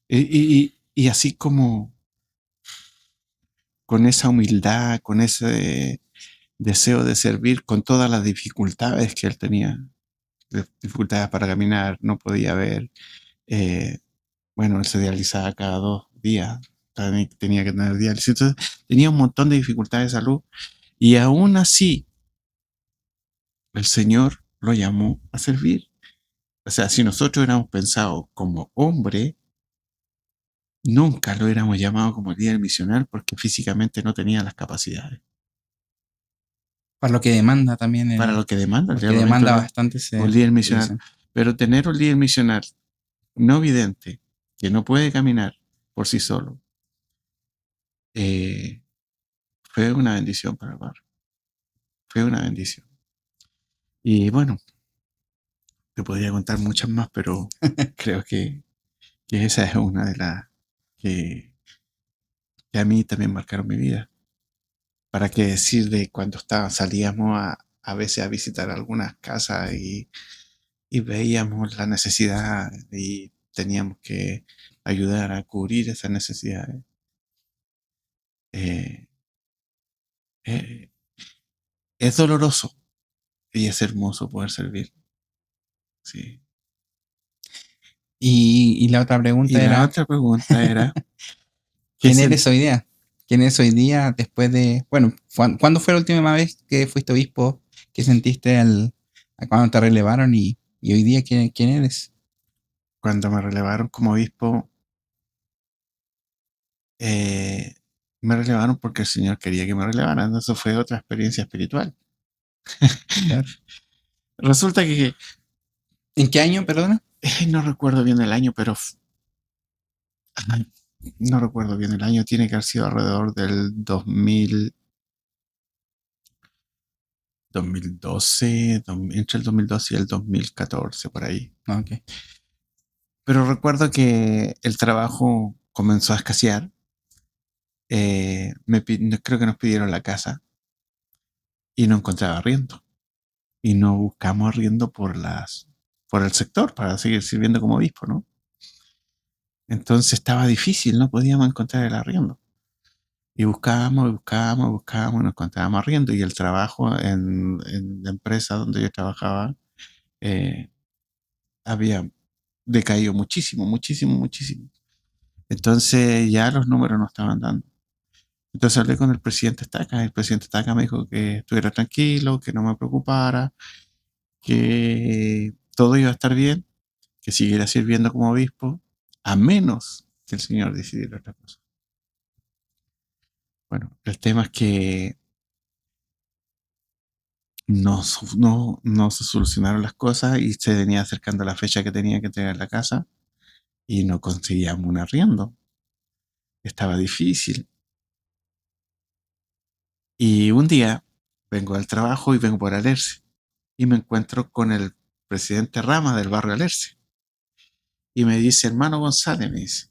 y así como con esa humildad, con ese deseo de servir, con todas las dificultades que él tenía, dificultades para caminar, no podía ver. Bueno, él se dializaba cada 2 días, tenía que tener diálisis, entonces tenía un montón de dificultades de salud y aún así el Señor lo llamó a servir. O sea, si nosotros éramos pensados como hombre, nunca lo hubiéramos llamado como líder misional porque físicamente no tenía las capacidades. Para lo que demanda también. Para lo que demanda el Porque llamamiento demanda de bastante un ese líder misional. servicio. Pero tener un líder misional no vidente, que no puede caminar por sí solo, fue una bendición para el barrio. Fue una bendición. Y bueno, te podría contar muchas más, pero creo que esa es una de las que, que a mí también marcaron mi vida. ¿Para qué decir de cuando salíamos a veces a visitar algunas casas y veíamos la necesidad y teníamos que ayudar a cubrir esas necesidades? Eh, eh, es doloroso y es hermoso poder servir. Sí. Y la otra pregunta Y la era, otra pregunta era, ¿qué ¿quién eres hoy día? ¿Quién eres hoy día después de, bueno, ¿cuándo fue la última vez que fuiste obispo? ¿Qué sentiste a cuando te relevaron y hoy día quién eres? cuando me relevaron como obispo? Me relevaron porque el Señor quería que me relevaran. Eso fue otra experiencia espiritual. Claro. Resulta que ¿En qué año, perdona? no recuerdo bien el año, pero no recuerdo bien el año. Tiene que haber sido alrededor del 2012, entre el 2012 y el 2014, por ahí. No, ok. Pero recuerdo que el trabajo comenzó a escasear. Creo que nos pidieron la casa y no encontraba arriendo. Y no buscamos arriendo por el sector para seguir sirviendo como obispo, ¿no? Entonces estaba difícil, no podíamos encontrar el arriendo. Y buscábamos, y buscábamos, buscábamos, y no encontrábamos arriendo. Y el trabajo en la empresa donde yo trabajaba eh, había decaído muchísimo, muchísimo, muchísimo. Entonces ya los números no estaban dando. Entonces hablé con el presidente Estaca. El presidente Estaca me dijo que estuviera tranquilo, que no me preocupara, que todo iba a estar bien, que siguiera sirviendo como obispo, a menos que el Señor decidiera otra cosa. Bueno, el tema es que no se solucionaron las cosas y se venía acercando la fecha que tenía que entregar la casa y no conseguíamos un arriendo. Estaba difícil. Y un día vengo al trabajo y vengo por Alerce y me encuentro con el presidente Rama del barrio Alerce. Y me dice, hermano González, me dice,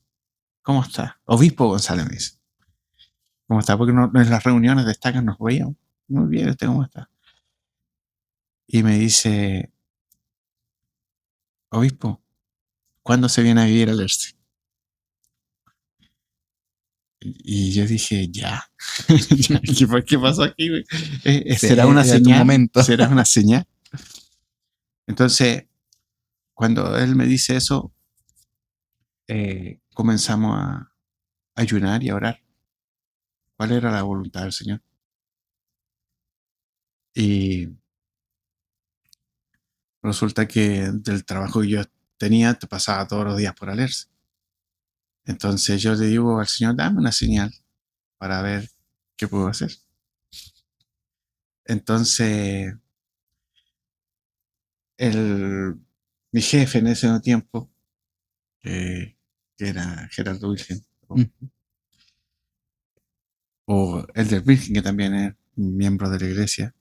¿cómo está? Obispo González, me dice, ¿cómo está? Porque en las reuniones de Estaca nos veíamos. Muy bien, ¿usted cómo está? Y me dice, obispo, ¿cuándo se viene a vivir a Alerce? Y yo dije, ya. ¿Qué pasó aquí? Sí, ¿Será una era tu señal? momento. ¿Será una señal? Entonces, cuando él me dice eso, comenzamos a ayunar y a orar. ¿Cuál era la voluntad del Señor? Y resulta que del trabajo que yo tenía, te pasaba todos los días por Alerce. Entonces yo le digo al Señor, dame una señal para ver qué puedo hacer. Entonces, el, mi jefe en ese tiempo, que era Gerardo Virgen, o el del Virgen, que también es miembro de la iglesia,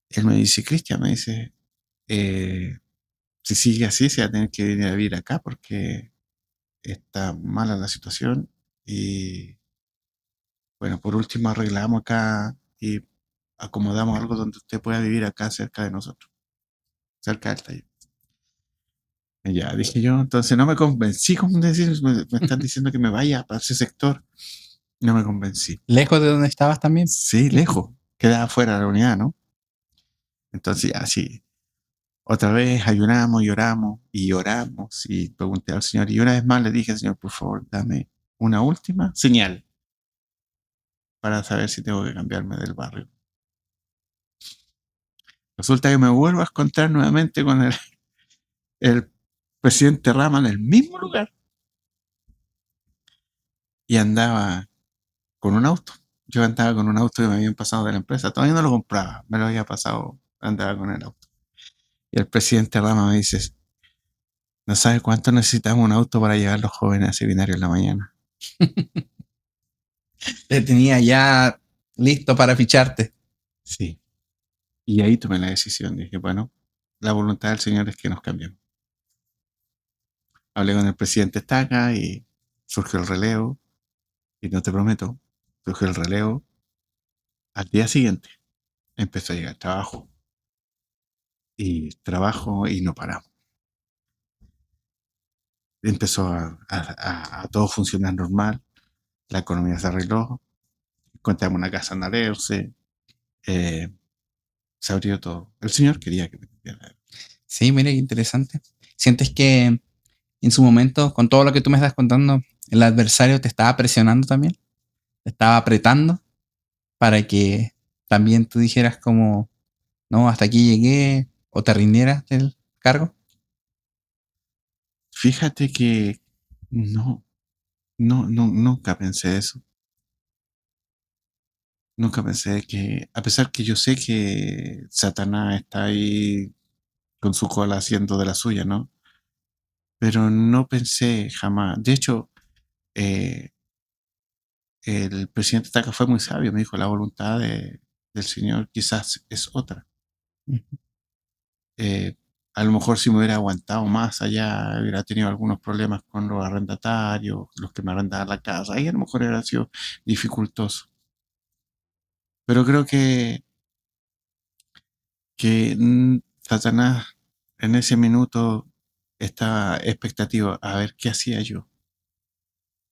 él me dice, Cristian, me dice, eh, si sigue así, se va a tener que venir a vivir acá porque está mala la situación y bueno, por último arreglamos acá y acomodamos algo donde usted pueda vivir acá cerca de nosotros, cerca del taller. Y ya, dije yo, entonces no me convencí, como decir, me están diciendo que me vaya para ese sector, no me convencí. Lejos de donde estabas también. Sí, lejos, quedaba fuera de la unidad, ¿no? Entonces ya, sí, otra vez ayunamos y oramos y pregunté al Señor y una vez más le dije, Señor, por favor, dame una última señal para saber si tengo que cambiarme del barrio. Resulta que me vuelvo a encontrar nuevamente con el presidente Rama en el mismo lugar y andaba con un auto. Yo andaba con un auto que me habían pasado de la empresa. Todavía no lo compraba, me lo había pasado, andaba con el auto. Y el presidente Rama me dice, ¿no sabe cuánto necesitamos un auto para llevar a los jóvenes al seminario en la mañana? Te tenía ya listo para ficharte. Sí. Y ahí tomé la decisión. Dije, bueno, la voluntad del Señor es que nos cambiemos. Hablé con el presidente Estaca y surgió el relevo. Y no te prometo, surgió el relevo. Al día siguiente empezó a llegar trabajo. Y trabajo y no paramos. Empezó a todo funcionar normal. La economía se arregló. Encontramos una casa en Alerce. Eh, se abrió todo. El Señor quería que me cambiara. Sí, mira qué interesante. ¿Sientes que en su momento, con todo lo que tú me estás contando, el adversario te estaba presionando también? ¿Te estaba apretando para que también tú dijeras como, no, hasta aquí llegué o te rindieras del cargo? Fíjate que no, nunca pensé eso. Nunca pensé que, a pesar que yo sé que Satanás está ahí con su cola haciendo de la suya, ¿no? Pero no pensé jamás. De hecho, eh, el presidente Taka fue muy sabio, me dijo, la voluntad del Señor quizás es otra. Ujú. Eh, A lo mejor si me hubiera aguantado más allá, hubiera tenido algunos problemas con los arrendatarios, los que me arrendaban la casa. Ahí a lo mejor hubiera sido dificultoso. Pero creo que Satanás en ese minuto estaba expectativo a ver qué hacía yo.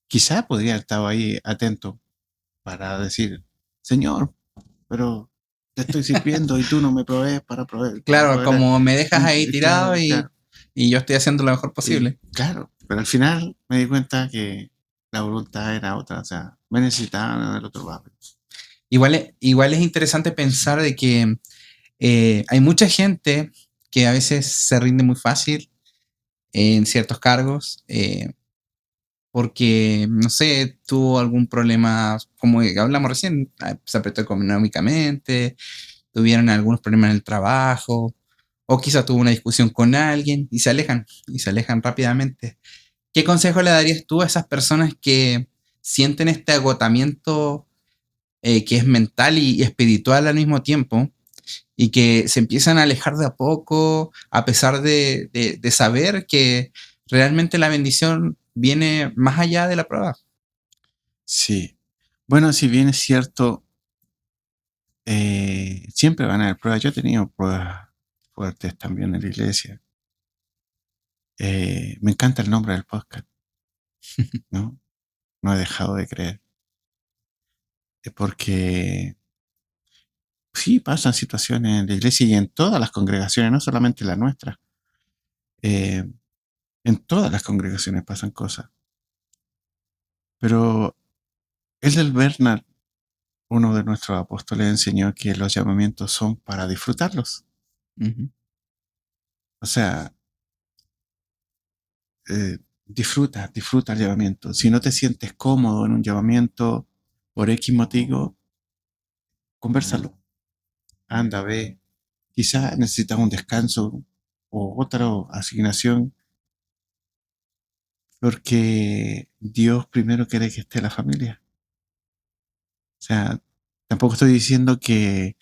Quizá podría haber estado ahí atento para decir, Señor, pero te estoy sirviendo y tú no me provees para Claro, proveer. como me dejas ahí tirado Claro, claro. y yo estoy haciendo lo mejor posible. Claro, pero al final me di cuenta que la voluntad era otra, o sea, me necesitaban en el otro lado. Igual es interesante pensar de que hay mucha gente que a veces se rinde muy fácil en ciertos cargos porque, no sé, tuvo algún problema, como hablamos recién, se apretó económicamente, tuvieron algunos problemas en el trabajo, o quizá tuvo una discusión con alguien y se alejan rápidamente. ¿Qué consejo le darías tú a esas personas que sienten este agotamiento que es mental y espiritual al mismo tiempo y que se empiezan a alejar de a poco a pesar de saber que realmente la bendición viene más allá de la prueba? Sí. Bueno, si bien es cierto, siempre van a haber pruebas. Yo he tenido pruebas fuertes también en la iglesia. Me encanta el nombre del podcast, ¿no? No he dejado de creer. Porque sí pasan situaciones en la iglesia y en todas las congregaciones, no solamente la nuestra. Eh, en todas las congregaciones pasan cosas. Pero el del Bernard, uno de nuestros apóstoles, enseñó que los llamamientos son para disfrutarlos. Ujú. O sea, disfruta el llamamiento. Si no te sientes cómodo en un llamamiento por X motivo, conversalo. Anda, ve. Quizá necesitas un descanso o otra asignación, porque Dios primero quiere que esté la familia. O sea, tampoco estoy diciendo que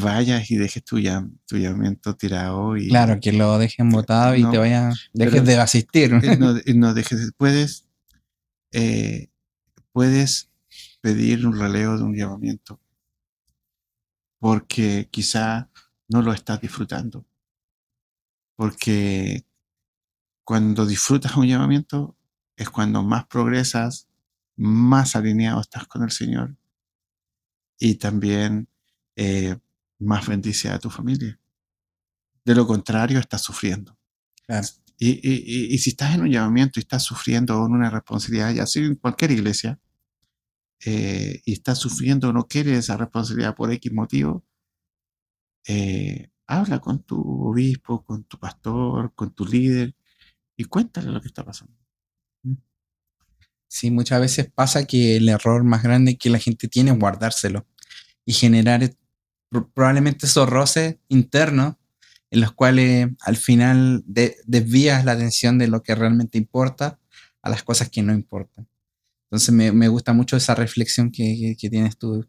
vayas y dejes tu llamamiento tirado Claro, que lo dejen botado y no, dejes pero de asistir. no dejes, eh, puedes pedir un relevo de un llamamiento porque quizá no lo estás disfrutando. Porque cuando disfrutas un llamamiento es cuando más progresas, más alineado estás con el Señor y también eh, más bendice a tu familia. De lo contrario, estás sufriendo. Claro. Y si estás en un llamamiento y estás sufriendo en una responsabilidad, ya sea en cualquier iglesia, y estás sufriendo o no quieres esa responsabilidad por X motivo, habla con tu obispo, con tu pastor, con tu líder y cuéntale lo que está pasando. Sí, muchas veces pasa que el error más grande que la gente tiene es guardárselo y generar probablemente esos roces internos en los cuales al final desvías la atención de lo que realmente importa a las cosas que no importan. Entonces me gusta mucho esa reflexión que tienes tú,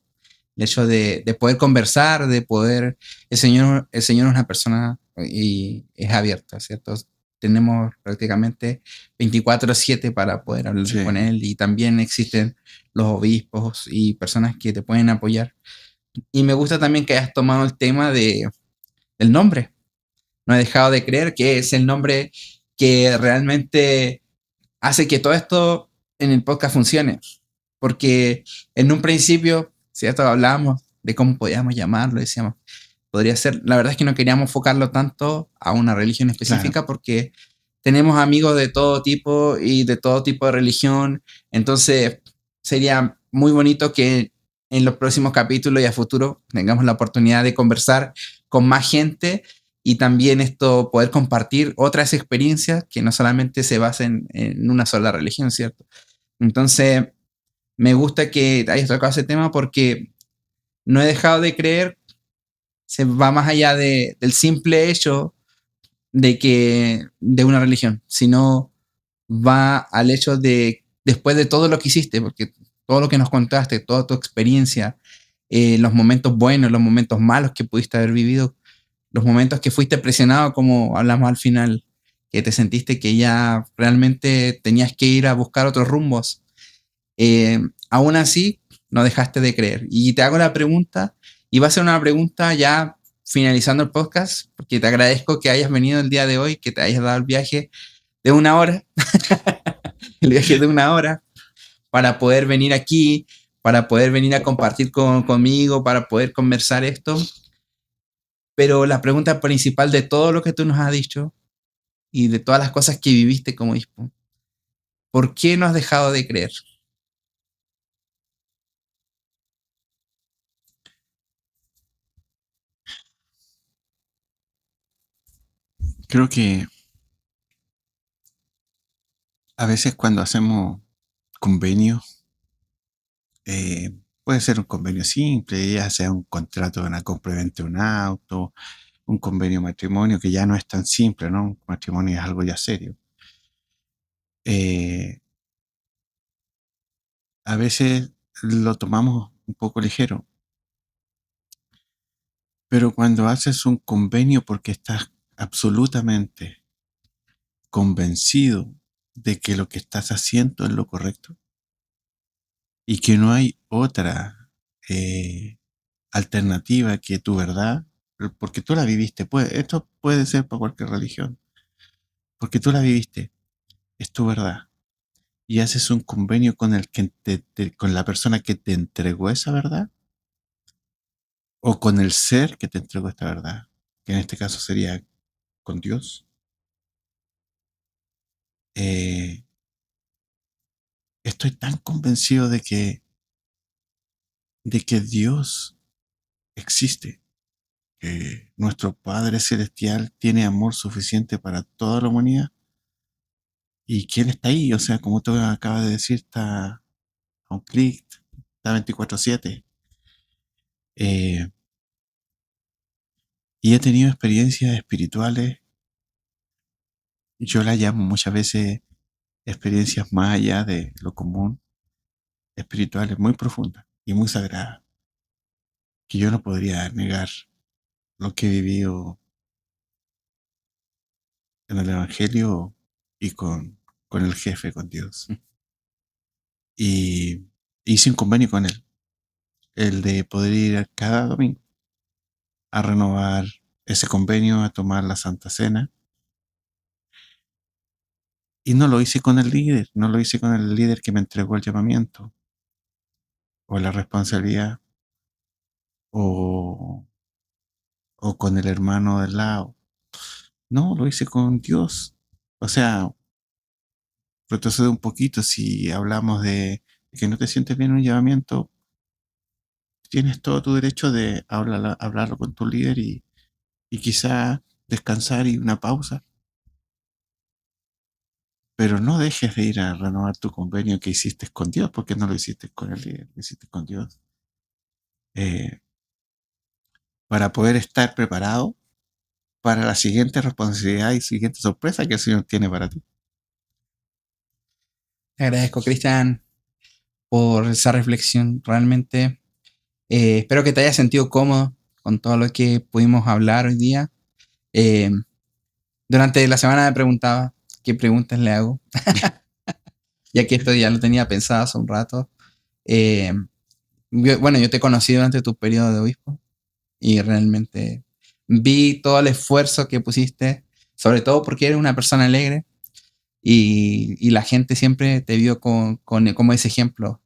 el hecho de poder conversar, de poder... el Señor es una persona y es abierta, ¿cierto? Tenemos prácticamente 24/7 para poder hablar con Sí, Él y también existen los obispos y personas que te pueden apoyar. Y me gusta también que hayas tomado el tema del nombre. No he dejado de creer que es el nombre que realmente hace que todo esto en el podcast funcione. Porque en un principio, ¿cierto? Hablábamos de cómo podíamos llamarlo, decíamos, podría ser, la verdad es que no queríamos enfocarlo tanto a una religión claro. específica porque tenemos amigos de todo tipo y de todo tipo de religión, entonces sería muy bonito que en los próximos capítulos y a futuro tengamos la oportunidad de conversar con más gente y también esto poder compartir otras experiencias que no solamente se basen en una sola religión, ¿cierto? Entonces, me gusta que hayas tocado ese tema porque no he dejado de creer, se va más allá del simple hecho de una religión, sino va al hecho de después de todo lo que hiciste, porque todo lo que nos contaste, toda tu experiencia, los momentos buenos, los momentos malos que pudiste haber vivido, los momentos que fuiste presionado, como hablamos al final, que te sentiste que ya realmente tenías que ir a buscar otros rumbos. Eh, Aún así, no dejaste de creer. Y te hago la pregunta, y va a ser una pregunta ya finalizando el podcast, porque te agradezco que hayas venido el día de hoy, que te hayas dado el viaje de 1 hora, el viaje de 1 hora, para poder venir aquí, para poder venir a compartir conmigo, para poder conversar esto. Pero la pregunta principal de todo lo que tú nos has dicho y de todas las cosas que viviste como obispo, ¿por qué no has dejado de creer? Creo que a veces cuando hacemos convenios, puede ser un convenio simple, ya sea un contrato de una compra-venta de un auto, un convenio de matrimonio, que ya no es tan simple, ¿no? Un matrimonio es algo ya serio. Eh, a veces lo tomamos un poco ligero, pero cuando haces un convenio porque estás absolutamente convencido de que lo que estás haciendo es lo correcto y que no hay otra alternativa que tu verdad, porque tú la viviste, esto puede ser para cualquier religión, porque tú la viviste, es tu verdad. Y haces un convenio con el que con la persona que te entregó esa verdad o con el ser que te entregó esta verdad, que en este caso sería con Dios. Eh, Estoy tan convencido de que Dios existe, que nuestro Padre Celestial tiene amor suficiente para toda la humanidad y que Él está ahí, o sea, como tú acabas de decir, está a un clic, está 24/7. Eh, y he tenido experiencias espirituales, yo las llamo muchas veces experiencias más allá de lo común, espirituales muy profundas y muy sagradas, que yo no podría negar lo que he vivido en el Evangelio y con el jefe, con Dios. Y hice un convenio con él, el de poder ir cada domingo a renovar ese convenio, a tomar la Santa Cena. Y no lo hice con el líder, no lo hice con el líder que me entregó el llamamiento o la responsabilidad o, o con el hermano del lado. No, lo hice con Dios. O sea, retrocede un poquito si hablamos de que no te sientes bien en un llamamiento, tienes todo tu derecho de hablarlo con tu líder y quizá descansar y una pausa, pero no dejes de ir a renovar tu convenio que hiciste con Dios, porque no lo hiciste con el líder, lo hiciste con Dios, eh, para poder estar preparado para la siguiente responsabilidad y siguiente sorpresa que el Señor tiene para ti. Te agradezco, Cristian, por esa reflexión. Realmente espero que te hayas sentido cómodo con todo lo que pudimos hablar hoy día. Eh, Durante la semana me preguntaba qué preguntas le hago, ya que esto ya lo tenía pensado hace un rato. Eh, yo te conocí durante tu periodo de obispo y realmente vi todo el esfuerzo que pusiste, sobre todo porque eres una persona alegre y la gente siempre te vio como ese ejemplo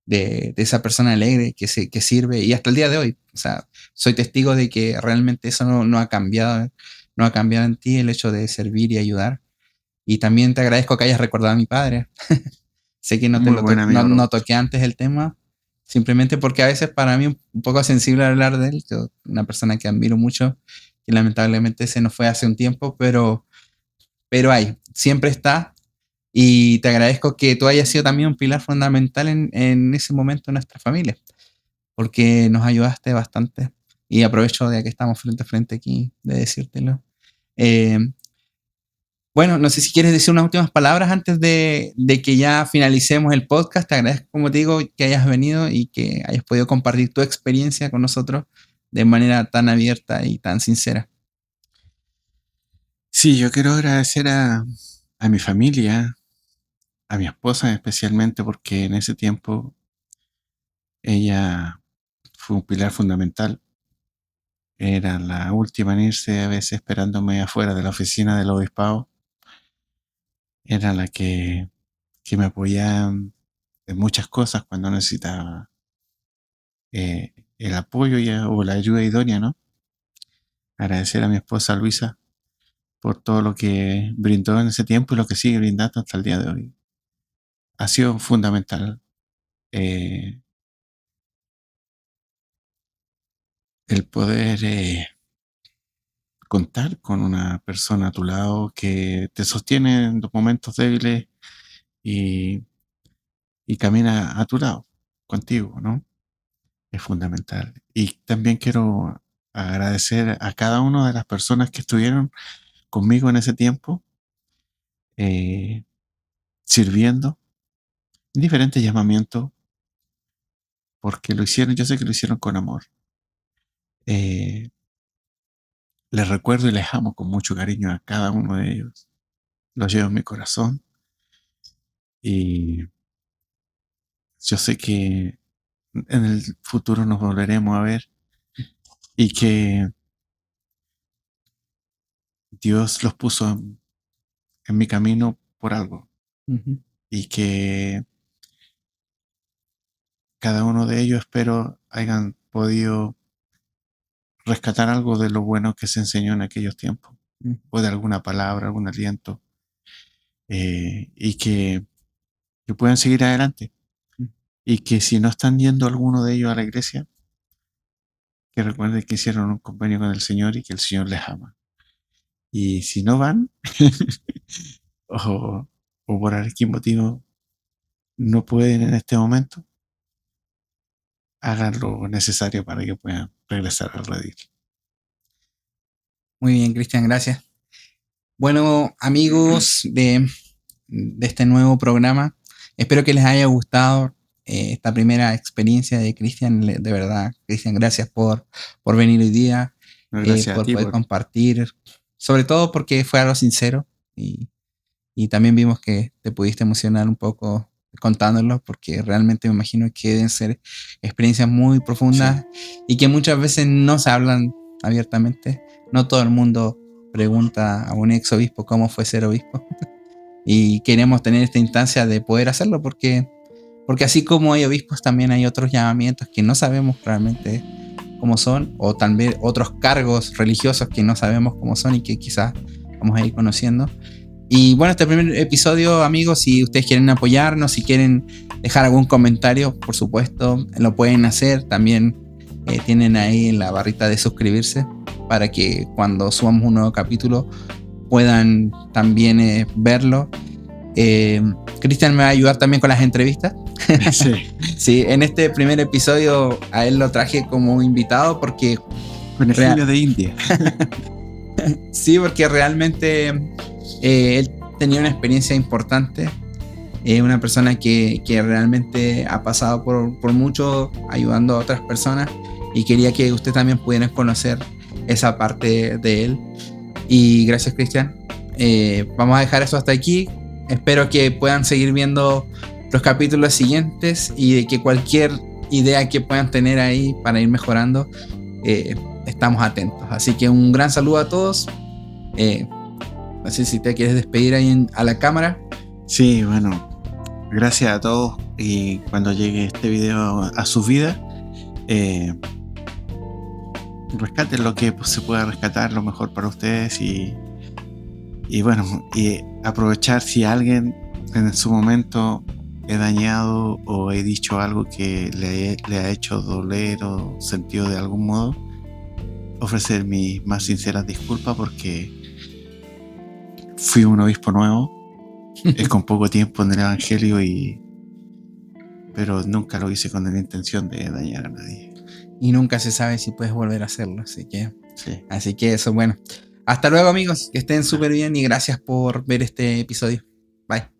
de esa persona alegre que sirve y hasta el día de hoy. O sea, soy testigo de que realmente eso no ha cambiado, no ha cambiado en ti el hecho de servir y ayudar. Y también te agradezco que hayas recordado a mi padre. Sé que Muy buen amigo. no toqué antes el tema, simplemente porque a veces para mí un poco sensible hablar de él. Yo, una persona que admiro mucho, que lamentablemente se nos fue hace un tiempo, pero ahí, siempre está. Y te agradezco que tú hayas sido también un pilar fundamental en ese momento de nuestra familia, porque nos ayudaste bastante. Y aprovecho de que estamos frente a frente aquí de decírtelo. Eh, bueno, no sé si quieres decir unas últimas palabras antes de que ya finalicemos el podcast. Te agradezco, como te digo, que hayas venido y que hayas podido compartir tu experiencia con nosotros de manera tan abierta y tan sincera. Sí, yo quiero agradecer a mi familia, a mi esposa especialmente, porque en ese tiempo ella fue un pilar fundamental. Era la última en irse, a veces esperándome afuera de la oficina del obispado. Era la que me apoyaba en muchas cosas cuando necesitaba el apoyo o la ayuda idónea, ¿no? Agradecer a mi esposa Luisa por todo lo que brindó en ese tiempo y lo que sigue brindando hasta el día de hoy. Ha sido fundamental eh, el poder contar con una persona a tu lado que te sostiene en los momentos débiles y, y camina a tu lado, contigo, ¿no? Es fundamental. Y también quiero agradecer a cada una de las personas que estuvieron conmigo en ese tiempo, eh, sirviendo en diferentes llamamientos, porque lo hicieron, yo sé que lo hicieron con amor. Eh, Les recuerdo y les amo con mucho cariño a cada uno de ellos. Los llevo en mi corazón y yo sé que en el futuro nos volveremos a ver y que Dios los puso en mi camino por algo Ujú. y que cada uno de ellos espero hayan podido rescatar algo de lo bueno que se enseñó en aquellos tiempos, Ujú. o de alguna palabra, algún aliento, y que puedan seguir adelante. Y que si no están yendo alguno de ellos a la iglesia, que recuerden que hicieron un convenio con el Señor y que el Señor les ama. Y si no van, o, o por algún motivo no pueden en este momento, hagan lo necesario para que puedan regresar al redil. Muy bien, Cristian, gracias. Bueno, amigos de este nuevo programa, espero que les haya gustado esta primera experiencia de Cristian. De verdad, Cristian, gracias por venir hoy día, No, gracias a por ti poder por... compartir, sobre todo porque fue algo sincero y también vimos que te pudiste emocionar un poco contándolo, porque realmente me imagino que deben ser experiencias muy Sí, profundas y que muchas veces no se hablan abiertamente. No todo el mundo pregunta a un ex obispo cómo fue ser obispo y queremos tener esta instancia de poder hacerlo porque así como hay obispos también hay otros llamamientos que no sabemos realmente cómo son, o también otros cargos religiosos que no sabemos cómo son y que quizás vamos a ir conociendo. Y bueno, este primer episodio, amigos, si ustedes quieren apoyarnos, si quieren dejar algún comentario, por supuesto, lo pueden hacer. También tienen ahí en la barrita de suscribirse para que cuando subamos un nuevo capítulo puedan también verlo. Cristian me va a ayudar también con las entrevistas. sí. Sí, en este primer episodio a él lo traje como invitado porque Conejillo de India. sí, porque realmente él tenía una experiencia importante. Es una persona que realmente ha pasado por mucho ayudando a otras personas y quería que usted también pudiera conocer esa parte de él. Y gracias, Cristian. Vamos a dejar eso hasta aquí. Espero que puedan seguir viendo los capítulos siguientes y de que cualquier idea que puedan tener ahí para ir mejorando, estamos atentos. Así que un gran saludo a todos. No sé si te quieres despedir ahí a la cámara. Sí, bueno, gracias a todos y cuando llegue este video a sus vidas, rescaten lo que se pueda rescatar, lo mejor para ustedes y bueno, y aprovechar si alguien en su momento he dañado o he dicho algo que le ha hecho doler o sentido de algún modo, ofrecer mis más sinceras disculpas porque fui un obispo nuevo, es con poco tiempo en el evangelio pero nunca lo hice con la intención de dañar a nadie. Y nunca se sabe si puedes volver a hacerlo. Sí. Así que eso, bueno. Hasta luego, amigos. Que estén súper bien y gracias por ver este episodio. Bye.